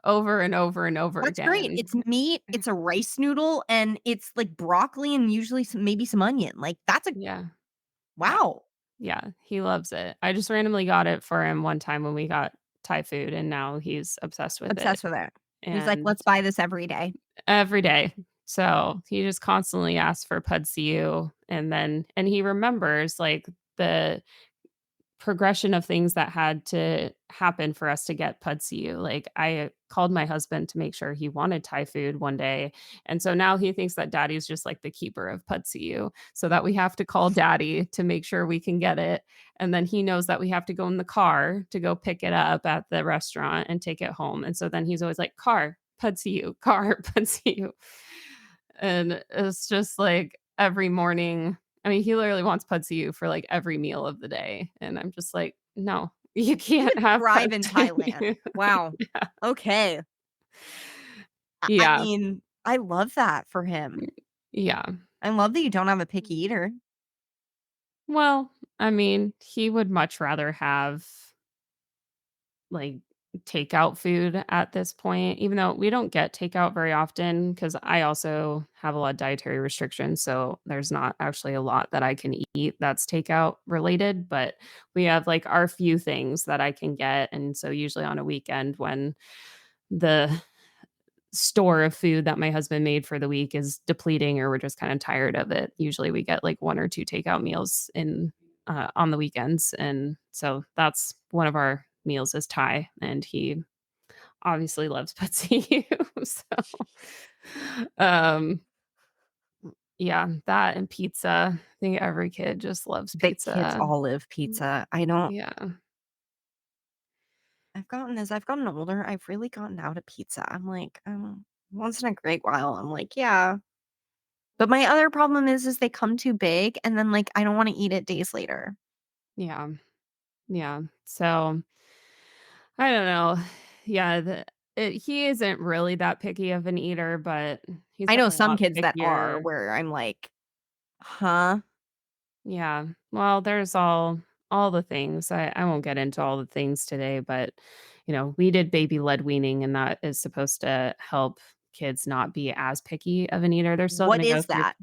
[SPEAKER 1] over and over and over
[SPEAKER 2] That's great.
[SPEAKER 1] again.
[SPEAKER 2] It's meat, it's a rice noodle, and it's, like, broccoli and usually maybe some onion. Like, that's a
[SPEAKER 1] Yeah, yeah,
[SPEAKER 2] wow.
[SPEAKER 1] yeah, he loves it. I just randomly got it for him one time when we got Thai food, and now he's obsessed with it,
[SPEAKER 2] Obsessed with it. He's like,
[SPEAKER 1] and
[SPEAKER 2] "Let's buy this every day."
[SPEAKER 1] every day. So, he just constantly asks for pud see ew, and he remembers, like, the progression of things that had to happen for us to get pud see ew. Like, I called my husband to make sure he wanted Thai food one day, and so now he thinks that daddy's just, like, the keeper of pud see ew, so that we have to call daddy to make sure we can get it, and then he knows that we have to go in the car to go pick it up at the restaurant and take it home, and so then he's always like, "Car, pud see ew, car, pud see ew." And it's just like every morning. I mean, he literally wants pud see ew for, like, every meal of the day, and I'm just like, "No, you
[SPEAKER 2] He
[SPEAKER 1] can't
[SPEAKER 2] would
[SPEAKER 1] have pud
[SPEAKER 2] thrive in
[SPEAKER 1] see
[SPEAKER 2] Thailand.
[SPEAKER 1] ew."
[SPEAKER 2] Wow.
[SPEAKER 1] Yeah.
[SPEAKER 2] Okay. I
[SPEAKER 1] Yeah.
[SPEAKER 2] mean, I love that for him.
[SPEAKER 1] Yeah.
[SPEAKER 2] I love that you don't have a picky eater.
[SPEAKER 1] Well, I mean, he would much rather have, like, takeout food at this point, even though we don't get takeout very often because I also have a lot of dietary restrictions, so there's not actually a lot that I can eat that's takeout related, but we have, like, our few things that I can get, and so usually on a weekend when the store of food that my husband made for the week is depleting or we're just kinda tired of it, usually we get, like, 1 or 2 takeout meals on the weekends, and so that's one of our meals is Thai, and he obviously loves Petsy. So, um, yeah, that and pizza. I think every kid just loves
[SPEAKER 2] The kids
[SPEAKER 1] pizza.
[SPEAKER 2] all live
[SPEAKER 1] Mm,
[SPEAKER 2] pizza. I don't
[SPEAKER 1] yeah,
[SPEAKER 2] as I've gotten older, I've really gotten out of pizza. I'm like, once in a great while, I'm like, yeah. But my other problem is they come too big and then like I don't want to eat it days later.
[SPEAKER 1] yeah, yeah. So, I don't know. Yeah, he isn't really that picky of an eater, but he's
[SPEAKER 2] I know
[SPEAKER 1] definitely a
[SPEAKER 2] some
[SPEAKER 1] lot
[SPEAKER 2] kids that are
[SPEAKER 1] pickier.
[SPEAKER 2] where I'm like, huh?
[SPEAKER 1] Yeah. Well, there's all the things. I won't get into all the things today, but we did baby-led weaning, and that is supposed to help kids not be as picky of an eater. They're still
[SPEAKER 2] What
[SPEAKER 1] gonna go
[SPEAKER 2] is
[SPEAKER 1] through.
[SPEAKER 2] that?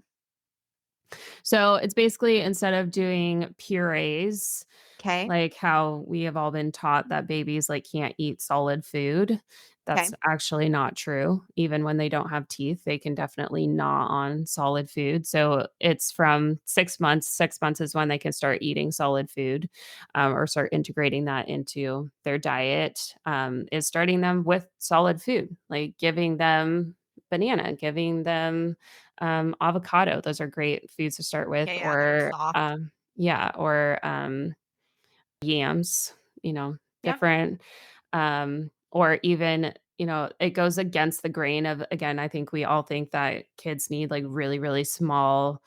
[SPEAKER 1] So, it's basically instead of doing purees,
[SPEAKER 2] Okay.
[SPEAKER 1] like how we have all been taught that babies, like, can't eat solid food,
[SPEAKER 2] Okay.
[SPEAKER 1] that's actually not true. Even when they don't have teeth, they can definitely gnaw on solid food. So, it's from 6 months. 6 months is when they can start eating solid food, or start integrating that into their diet, is starting them with solid food, like giving them banana, giving them, avocado. Those are great foods to start with,
[SPEAKER 2] Yeah, yeah, they're
[SPEAKER 1] or,
[SPEAKER 2] soft.
[SPEAKER 1] yeah, or, yams,
[SPEAKER 2] Yep.
[SPEAKER 1] different, or even, it goes against the grain of again, I think we all think that kids need, like, really, really small,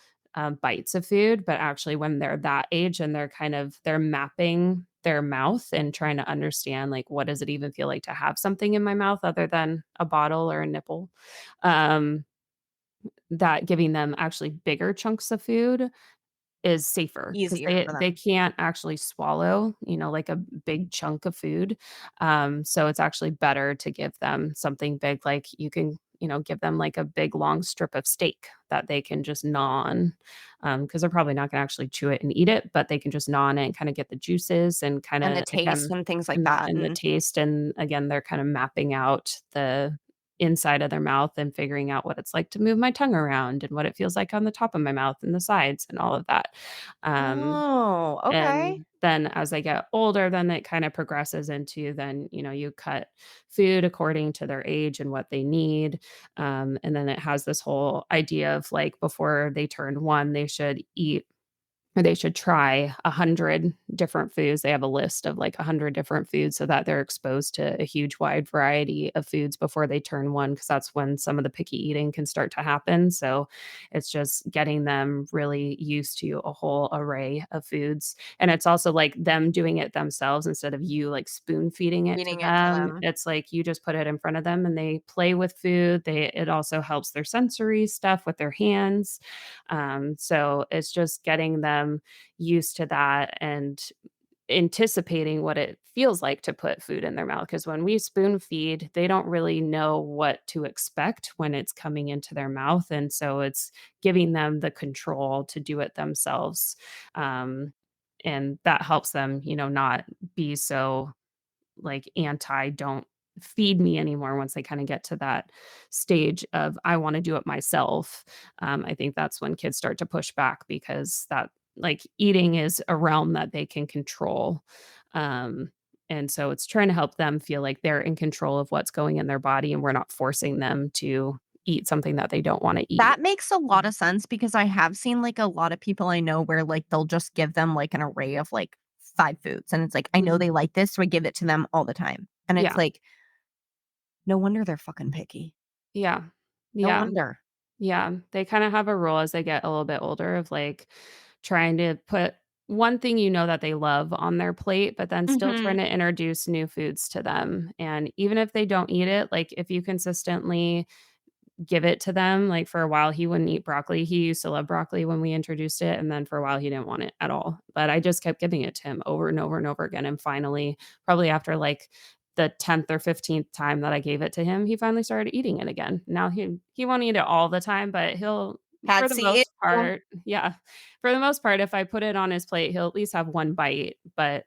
[SPEAKER 1] bites of food, but actually when they're that age and they're mapping their mouth and trying to understand, like, what does it even feel like to have something in my mouth other than a bottle or a nipple? Um, that giving them actually bigger chunks of food is safer because
[SPEAKER 2] Easier
[SPEAKER 1] they
[SPEAKER 2] for
[SPEAKER 1] they
[SPEAKER 2] them.
[SPEAKER 1] can't actually swallow, like a big chunk of food. So it's actually better to give them something big, like you can, give them like a big long strip of steak that they can just gnaw on, because they're probably not gonna actually chew it and eat it, but they can just gnaw on it and kinda get the juices and
[SPEAKER 2] And the
[SPEAKER 1] kinda
[SPEAKER 2] taste
[SPEAKER 1] again
[SPEAKER 2] and things like
[SPEAKER 1] and
[SPEAKER 2] that.
[SPEAKER 1] and the
[SPEAKER 2] And
[SPEAKER 1] taste, and again, they're kinda mapping out inside of their mouth and figuring out what it's like to move my tongue around and what it feels like on the top of my mouth and the sides and all of that. Um,
[SPEAKER 2] Oh, okay.
[SPEAKER 1] and then as I get older, then it kind of progresses into then, you cut food according to their age and what they need. And then it has this whole idea of like before they turn 1, they should eat or they should try 100 different foods. They have a list of like 100 different foods so that they're exposed to a huge wide variety of foods before they turn 1, because that's when some of the picky eating can start to happen. So it's just getting them really used to a whole array of foods. And it's also like them doing it themselves instead of you like spoon feeding it to
[SPEAKER 2] Feeding it to
[SPEAKER 1] them.
[SPEAKER 2] them.
[SPEAKER 1] It's like you just put it in front of them and they play with food. It also helps their sensory stuff with their hands. So it's just getting them used to that and anticipating what it feels like to put food in their mouth. Because when we spoon feed, they don't really know what to expect when it's coming into their mouth. And so it's giving them the control to do it themselves. Um, and that helps them, not be so like anti don't feed me anymore once they kind of get to that stage of I want to do it myself. I think that's when kids start to push back because that like eating is a realm that they can control. Um, and so it's trying to help them feel like they're in control of what's going in their body and we're not forcing them to eat something that they don't want to eat.
[SPEAKER 2] That makes a lot of sense because I have seen, like, a lot of people I know where, like, they'll just give them, like, an array of, like, 5 foods, and it's like, I know
[SPEAKER 1] Mhm.
[SPEAKER 2] they like this, so I give it to them all the time, and it's
[SPEAKER 1] Yeah.
[SPEAKER 2] like, no wonder they're fucking picky.
[SPEAKER 1] Yeah.
[SPEAKER 2] No
[SPEAKER 1] Yeah.
[SPEAKER 2] wonder.
[SPEAKER 1] Yeah, they kinda have a rule as they get a little bit older of, like, trying to put one thing that they love on their plate, but then still trying
[SPEAKER 2] Mhm.
[SPEAKER 1] to introduce new foods to them, and even if they don't eat it, like, if you consistently give it to them. Like, for a while, he wouldn't eat broccoli. He used to love broccoli when we introduced it, and then for a while, he didn't want it at all. But I just kept giving it to him over and over and over again, and finally, probably after, like, the 10th or 15th time that I gave it to him, he finally started eating it again. Now he won't eat it all the time, but he'll for
[SPEAKER 2] Had
[SPEAKER 1] the
[SPEAKER 2] see
[SPEAKER 1] most
[SPEAKER 2] you.
[SPEAKER 1] part yeah. For the most part, if I put it on his plate, he'll at least have 1 bite, but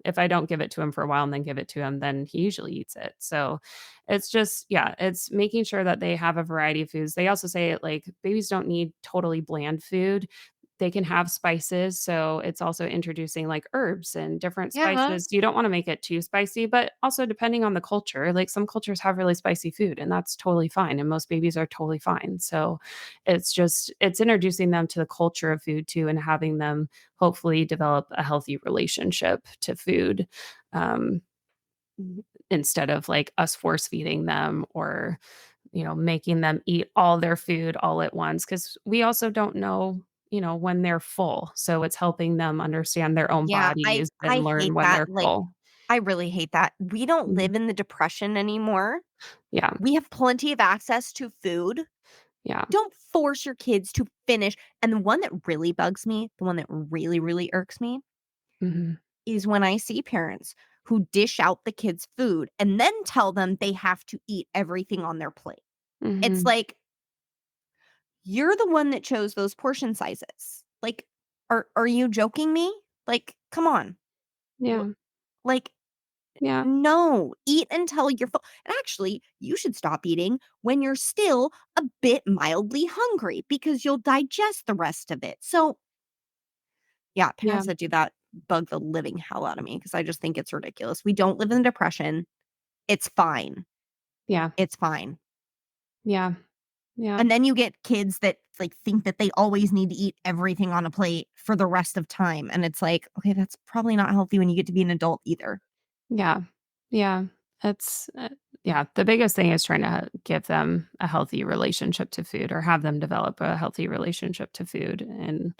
[SPEAKER 1] if I don't give it to him for a while and then give it to him, then he usually eats it. So it's just, yeah, it's making sure that they have a variety of foods. They also say like babies don't need totally bland food. They can have spices. So it's also introducing like herbs and different
[SPEAKER 2] Yeah.
[SPEAKER 1] spices. You don't want to make it too spicy, but also depending on the culture, like some cultures have really spicy food and that's totally fine. And most babies are totally fine. So it's introducing them to the culture of food too and having them hopefully develop a healthy relationship to food, um, instead of like us force feeding them or, making them eat all their food all at once. Cause we also don't know, when they're full. So it's helping them understand their own
[SPEAKER 2] Yeah,
[SPEAKER 1] bodies
[SPEAKER 2] I
[SPEAKER 1] and learn
[SPEAKER 2] hate
[SPEAKER 1] when
[SPEAKER 2] that,
[SPEAKER 1] they're
[SPEAKER 2] like,
[SPEAKER 1] full.
[SPEAKER 2] I really hate that. We don't
[SPEAKER 1] Mhm.
[SPEAKER 2] live in the depression anymore.
[SPEAKER 1] Yeah.
[SPEAKER 2] We have plenty of access to food.
[SPEAKER 1] Yeah.
[SPEAKER 2] Don't force your kids to finish, and the one that really bugs me, the one that really, really irks me,
[SPEAKER 1] Mhm.
[SPEAKER 2] is when I see parents who dish out the kids' food and then tell them they have to eat everything on their plate. It's
[SPEAKER 1] Mhm.
[SPEAKER 2] like, you're the one that chose those portion sizes. Like, are you joking me? Like, come on. Wh-
[SPEAKER 1] Yeah.
[SPEAKER 2] Like,
[SPEAKER 1] Yeah.
[SPEAKER 2] no, eat until you're full. And actually, you should stop eating when you're still a bit mildly hungry because you'll digest the rest of it. So, yeah,
[SPEAKER 1] Yeah.
[SPEAKER 2] parents that do that bug the living hell out of me because I just think it's ridiculous. We don't live in depression. It's fine.
[SPEAKER 1] Yeah.
[SPEAKER 2] It's fine.
[SPEAKER 1] Yeah. Yeah.
[SPEAKER 2] And then you get kids that like think that they always need to eat everything on a plate for the rest of time. And it's like, okay, that's probably not healthy when you get to be an adult either.
[SPEAKER 1] Yeah. Yeah. It's yeah, the biggest thing is trying to give them a healthy relationship to food or have them develop a healthy relationship to food. And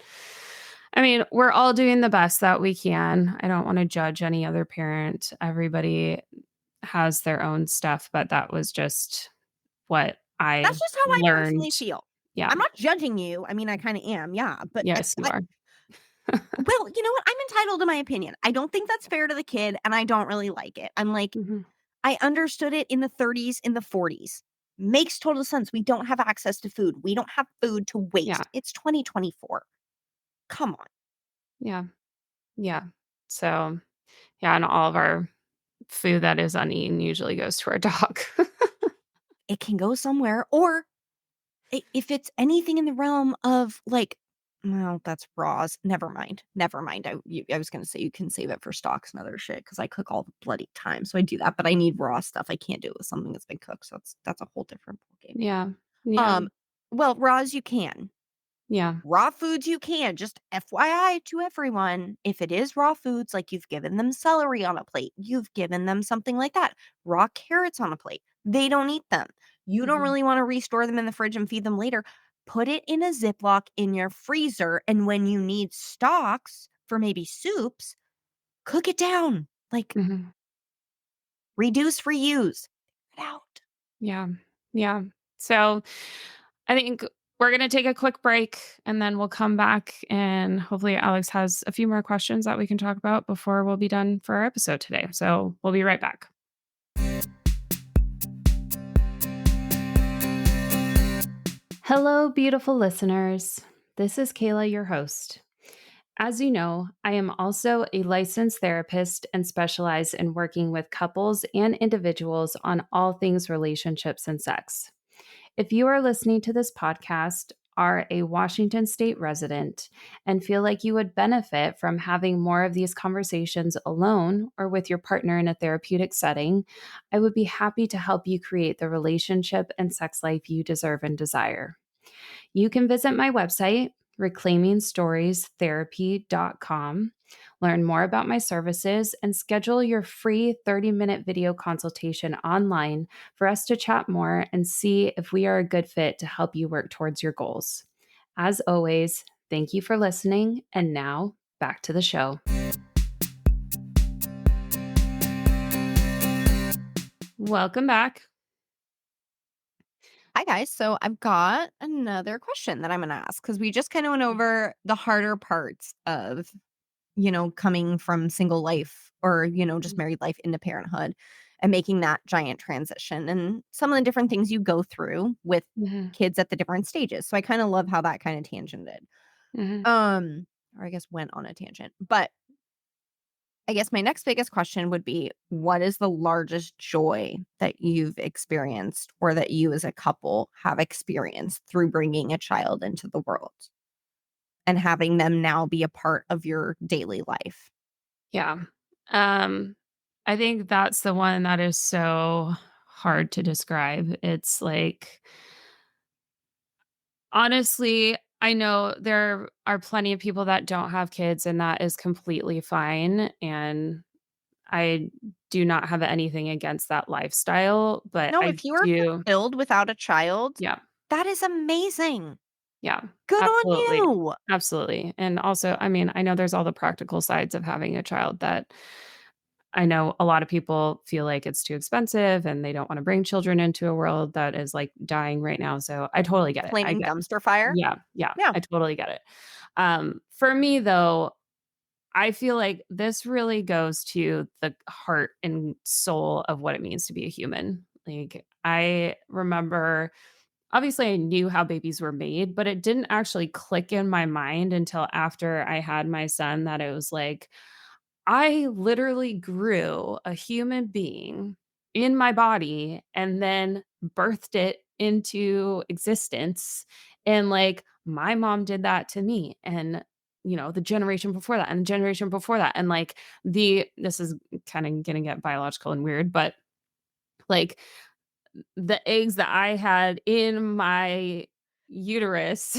[SPEAKER 1] I mean, we're all doing the best that we can. I don't want to judge any other parent. Everybody has their own stuff, but that was just what
[SPEAKER 2] That's
[SPEAKER 1] I
[SPEAKER 2] just how I
[SPEAKER 1] learned.
[SPEAKER 2] personally feel.
[SPEAKER 1] Yeah.
[SPEAKER 2] I'm not judging you. I mean, I kind of am, yeah. But
[SPEAKER 1] Yes, you are.
[SPEAKER 2] well, you know what? I'm entitled to my opinion. I don't think that's fair to the kid, and I don't really like it. I'm like,
[SPEAKER 1] Mhm.
[SPEAKER 2] I understood it in the 30s, in the 40s. Makes total sense. We don't have access to food. We don't have food to
[SPEAKER 1] Yeah.
[SPEAKER 2] waste. It's 2024. Come on.
[SPEAKER 1] Yeah. Yeah. So, yeah, and all of our food that is uneaten usually goes to our dog.
[SPEAKER 2] it can go somewhere. Or if it's anything in the realm of like, well, that's raws. Never mind. Never mind. I was gonna say you can save it for stocks and other shit because I cook all the bloody time, so I do that. But I need raw stuff. I can't do it with something that's been cooked. So that's a whole different game.
[SPEAKER 1] Yeah. Yeah.
[SPEAKER 2] Um, well, raws you can.
[SPEAKER 1] Yeah.
[SPEAKER 2] Raw foods you can, just FYI to everyone, if it is raw foods, like you've given them celery on a plate, you've given them something like that, raw carrots on a plate, they don't eat them. You don't
[SPEAKER 1] Mhm.
[SPEAKER 2] really want to restore them in the fridge and feed them later. Put it in a Ziploc in your freezer. And when you need stocks for maybe soups, cook it down. Like
[SPEAKER 1] Mhm.
[SPEAKER 2] reduce, reuse. Get out.
[SPEAKER 1] Yeah. Yeah. So I think we're going to take a quick break and then we'll come back and hopefully Alex has a few more questions that we can talk about before we'll be done for our episode today. So we'll be right back. Hello, beautiful listeners. This is Kayla, your host. As you know, I am also a licensed therapist and specialize in working with couples and individuals on all things relationships and sex. If you are listening to this podcast, are a Washington state resident, and feel like you would benefit from having more of these conversations alone or with your partner in a therapeutic setting, I would be happy to help you create the relationship and sex life you deserve and desire. You can visit my website, reclaimingstoriestherapy.com, learn more about my services, and schedule your free 30-minute video consultation online for us to chat more and see if we are a good fit to help you work towards your goals. As always, thank you for listening. And now back to the show. Welcome back.
[SPEAKER 2] Hi, guys. So I've got another question that I'm going to ask because we just kind of went over the harder parts of, coming from single life or, just married life into parenthood and making that giant transition and some of the different things you go through with
[SPEAKER 1] Mhm,
[SPEAKER 2] kids at the different stages. So I kind of love how that kind of tangented.
[SPEAKER 1] mhm.
[SPEAKER 2] Or I guess went on a tangent. But I guess my next biggest question would be what is the largest joy that you've experienced or that you as a couple have experienced through bringing a child into the world and having them now be a part of your daily life?
[SPEAKER 1] Yeah. Um, I think that's the one that is so hard to describe. It's like, honestly, I know there are plenty of people that don't have kids, and that is completely fine. And I do not have anything against that lifestyle, but
[SPEAKER 2] No,
[SPEAKER 1] I
[SPEAKER 2] if you are
[SPEAKER 1] do.
[SPEAKER 2] fulfilled without a child,
[SPEAKER 1] Yeah.
[SPEAKER 2] that is amazing.
[SPEAKER 1] Yeah.
[SPEAKER 2] Good on
[SPEAKER 1] Absolutely.
[SPEAKER 2] you.
[SPEAKER 1] Absolutely. And also, I mean, I know there's all the practical sides of having a child that I know a lot of people feel like it's too expensive and they don't wanna bring children into a world that is, like, dying right now, so I totally get it, I
[SPEAKER 2] Flaming
[SPEAKER 1] get.
[SPEAKER 2] dumpster fire.
[SPEAKER 1] Yeah, yeah,
[SPEAKER 2] Yeah.
[SPEAKER 1] I totally get it. For me, though, I feel like this really goes to the heart and soul of what it means to be a human. Like, I remember obviously, I knew how babies were made, but it didn't actually click in my mind until after I had my son that it was like, I literally grew a human being in my body and then birthed it into existence. And like my mom did that to me. And the generation before that and the generation before that. And like this is kind of gonna get biological and weird, but like the eggs that I had in my uterus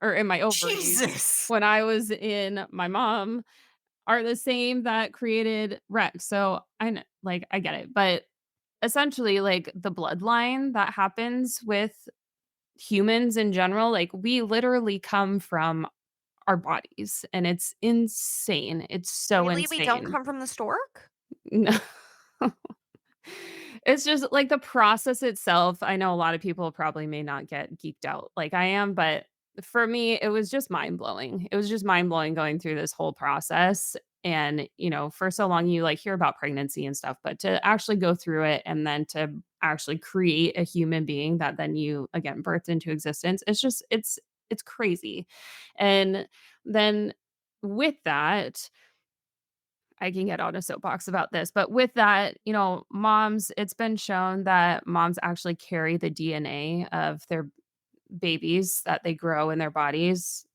[SPEAKER 1] or in my ovaries
[SPEAKER 2] Jesus.
[SPEAKER 1] when I was in my mom are the same that created Rex. So I get it. But essentially, like the bloodline that happens with humans in general, like we literally come from our bodies and it's insane. It's so
[SPEAKER 2] Really? We don't
[SPEAKER 1] insane.
[SPEAKER 2] come from the stork?
[SPEAKER 1] No. It's just like the process itself. I know a lot of people probably may not get geeked out like I am, but for me, it was just mind blowing. It was just mind blowing going through this whole process. And, for so long you like hear about pregnancy and stuff, but to actually go through it and then to actually create a human being that then you again birthed into existence, it's crazy. And then with that, I can get on a soapbox about this, but with that, moms, it's been shown that moms actually carry the DNA of their babies that they grow in their bodies.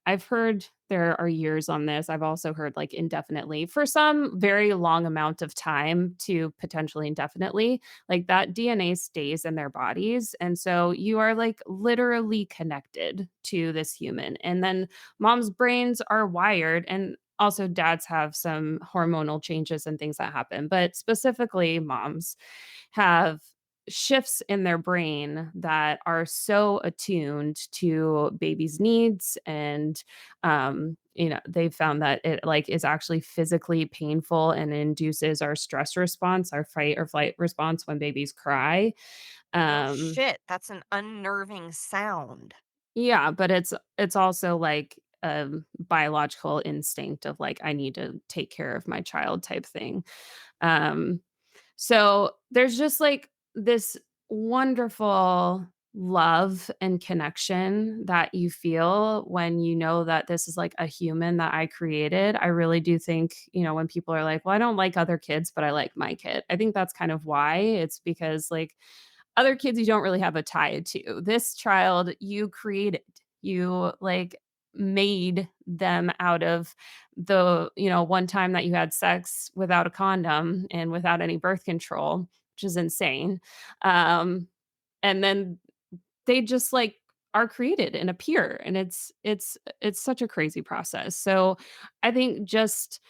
[SPEAKER 1] I've heard there are years on this. I've also heard like indefinitely for some very long amount of time to potentially indefinitely. Like that DNA stays in their bodies. And so you are like literally connected to this human. And then mom's brains are wired and also dads have some hormonal changes and things that happen, but specifically moms have shifts in their brain that are so attuned to baby's needs and they found that it like is actually physically painful and induces our stress response, our fight or flight response when babies cry.
[SPEAKER 2] Oh,
[SPEAKER 1] um
[SPEAKER 2] shit, that's an unnerving sound.
[SPEAKER 1] yeah, but it's also like a biological instinct of like I need to take care of my child type thing. um So there's just like this wonderful love and connection that you feel when you know that this is like a human that I created. I really do think, when people are like, well, I don't like other kids, but I like my kid. I think that's kind of why. It's because like other kids you don't really have a tie to. This child you created. You like made them out of the, one time that you had sex without a condom and without any birth control, which is insane. Um, and then they just like are created and appear and it's such a crazy process. So I think just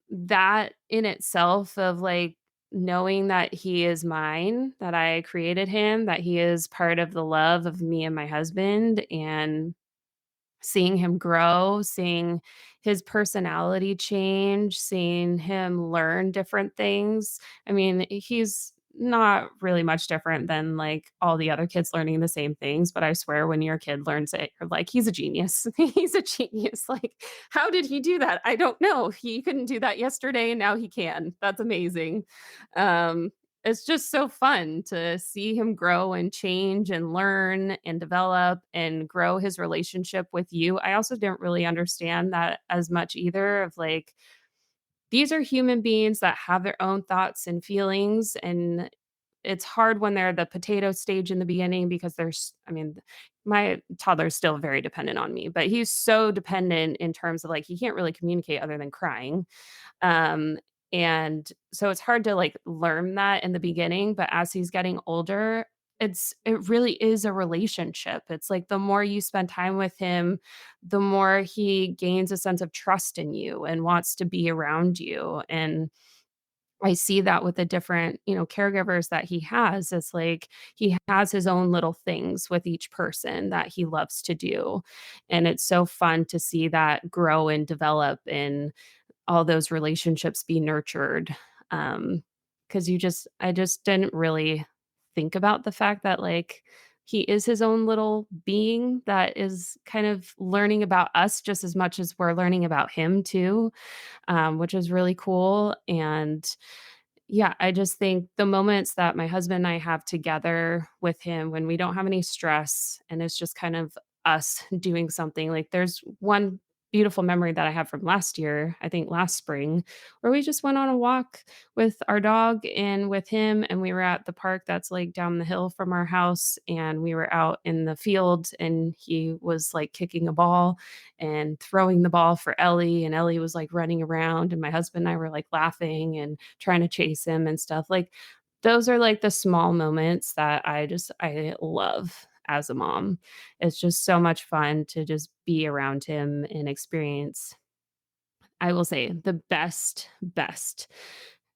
[SPEAKER 1] that in itself of like knowing that he is mine, that I created him, that he is part of the love of me and my husband, and seeing him grow, seeing his personality change, seeing him learn different things. I mean, he's not really much different than like all the other kids learning the same things, but I swear when your kid learns it, you're like, he's a genius. He's a genius. Like, how did he do that? I don't know. He couldn't do that yesterday and now he can. That's amazing. Um, it's just so fun to see him grow and change and learn and develop and grow his relationship with you. I also didn't really understand that as much either of like these are human beings that have their own thoughts and feelings and it's hard when they're the potato stage in the beginning because I mean, my toddler's still very dependent on me, but he's so dependent in terms of like he can't really communicate other than crying. Um, and so it's hard to like learn that in the beginning, but as he's getting older, it really is a relationship. It's like the more you spend time with him, the more he gains a sense of trust in you and wants to be around you. And I see that with the different, caregivers that he has. It's like he has his own little things with each person that he loves to do. And it's so fun to see that grow and develop and all those relationships be nurtured. Because I just didn't really think about the fact that, like, he is his own little being that is kind of learning about us just as much as we're learning about him too, which is really cool, and yeah, I just think the moments that my husband and I have together with him when we don't have any stress and it's just kind of us doing something, like, there's one beautiful memory that I have from last year, I think last spring, where we just went on a walk with our dog and with him, and we were at the park that's, like, down the hill from our house, and we were out in the field, and he was, like, kicking a ball and throwing the ball for Ellie, and Ellie was, like, running around, and my husband and I were, like, laughing and trying to chase him and stuff, like, those are, like, the small moments that I love as a mom. It's just so much fun to just be around him and experience, I will say, the best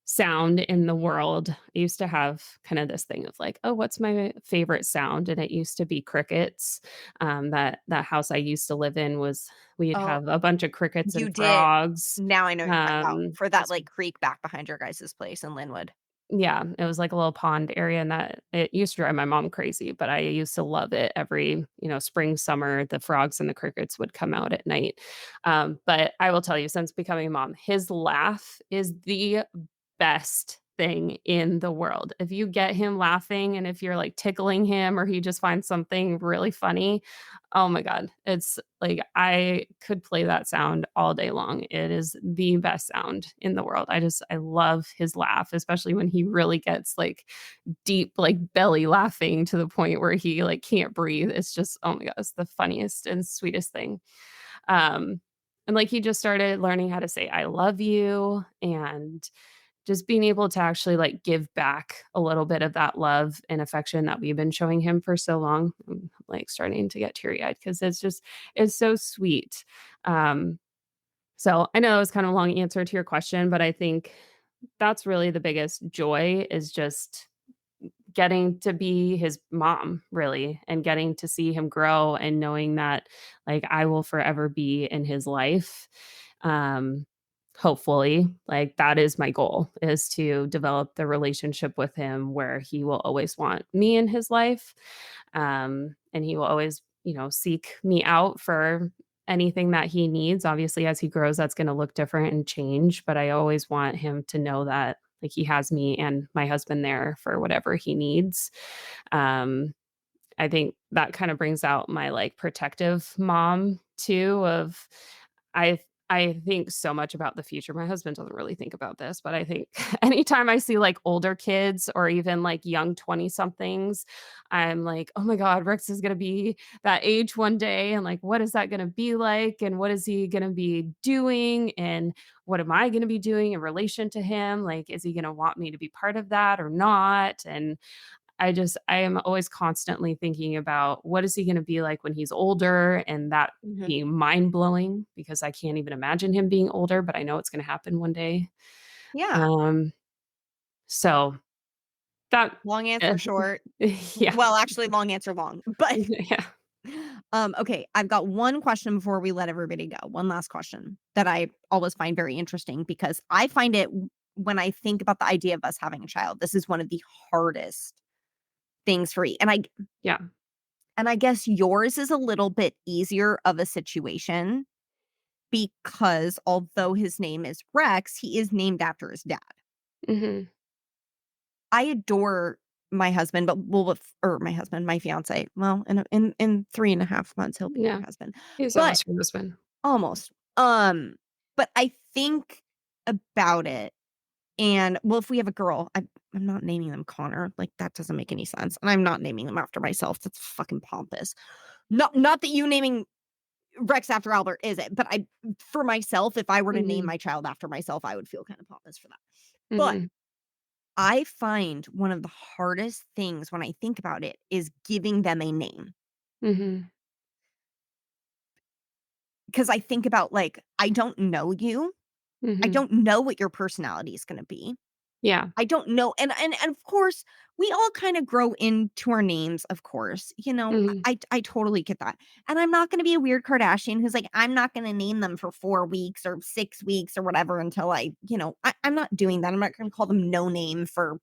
[SPEAKER 1] sound in the world. I used to have kind of this thing of like, "Oh, what's my favorite sound?" And it used to be crickets. That house I used to live in was we'd
[SPEAKER 2] Oh,
[SPEAKER 1] have a bunch of crickets
[SPEAKER 2] you
[SPEAKER 1] and
[SPEAKER 2] did.
[SPEAKER 1] frogs.
[SPEAKER 2] Now I know what you're talking about, for that,
[SPEAKER 1] Just
[SPEAKER 2] like, creek back behind your guys' place in Linwood.
[SPEAKER 1] yeah, it was like a little pond area and that it used to drive my mom crazy, but I used to love it every, spring, summer, the frogs and the crickets would come out at night. But I will tell you, since becoming a mom, his laugh is the best thing in the world. If you get him laughing and if you're, like, tickling him or he just finds something really funny, oh my god, it's like, I could play that sound all day long. It is the best sound in the world. I love his laugh, especially when he really gets, like, deep, like, belly laughing to the point where he, like, can't breathe. It's just, oh my god, it's the funniest and sweetest thing. Um, and, like, he just started learning how to say, "I love you," and just being able to actually, like, give back a little bit of that love and affection that we've been showing him for so long. I'm, like, starting to get teary-eyed because it's so sweet. Um, so I know it was kind of a long answer to your question, but I think that's really the biggest joy is just getting to be his mom, really, and getting to see him grow and knowing that, like, I will forever be in his life. Um, hopefully, like, that is my goal, is to develop the relationship with him where he will always want me in his life, and he will always, seek me out for anything that he needs. Obviously, as he grows, that's gonna look different and change, but I always want him to know that, like, he has me and my husband there for whatever he needs. Um, I think that kind of brings out my, like, protective mom too of I I think so much about the future. My husband doesn't really think about this, but I think anytime I see, like, older kids or even, like, young 20 somethings, I'm like, "Oh my god, Rex is gonna be that age one day, and, like, what is that gonna be like, and what is he gonna be doing, and what am I gonna be doing in relation to him? Like, is he gonna want me to be part of that or not?" And I am always constantly thinking about what is he gonna be like when he's older, and that
[SPEAKER 2] Mhm.
[SPEAKER 1] being mind-blowing because I can't even imagine him being older, but I know it's gonna happen one day.
[SPEAKER 2] Yeah.
[SPEAKER 1] Um, so that
[SPEAKER 2] Long
[SPEAKER 1] eh
[SPEAKER 2] answer short.
[SPEAKER 1] yeah.
[SPEAKER 2] Well, actually, long answer long. But
[SPEAKER 1] Yeah.
[SPEAKER 2] okay, I've got one question before we let everybody go. One last question that I always find very interesting because I find it when I think about the idea of us having a child, this is one of the hardest things for me.
[SPEAKER 1] Yeah.
[SPEAKER 2] And I guess yours is a little bit easier of a situation because although his name is Rex, he is named after his dad.
[SPEAKER 1] Mhm.
[SPEAKER 2] I adore my husband, but or my husband, my fiance. Well, in 3.5 months he'll be
[SPEAKER 1] Yeah.
[SPEAKER 2] my husband.
[SPEAKER 1] He's
[SPEAKER 2] But
[SPEAKER 1] almost your husband.
[SPEAKER 2] almost. But I think about it and well, if we have a girl, I'm not naming them Connor. Like that doesn't make any sense. And I'm not naming them after myself. That's fucking pompous. Not that you naming Rex after Albert is it, but I for myself, if I were to name
[SPEAKER 1] Mhm.
[SPEAKER 2] my child after myself, I would feel kind of pompous for that. But
[SPEAKER 1] Mhm.
[SPEAKER 2] I find one of the hardest things when I think about it is giving them a name.
[SPEAKER 1] Mhm.
[SPEAKER 2] Because I think about like, I don't know you. I
[SPEAKER 1] Mhm.
[SPEAKER 2] don't know what your personality is gonna be.
[SPEAKER 1] Yeah.
[SPEAKER 2] I don't know and of course, we all kinda grow into our names, of course,
[SPEAKER 1] Mhm.
[SPEAKER 2] I totally get that, and I'm not gonna be a weird Kardashian who's like, I'm not gonna name them for 4 weeks or 6 weeks or whatever until I'm not doing that, I'm not gonna call them no name for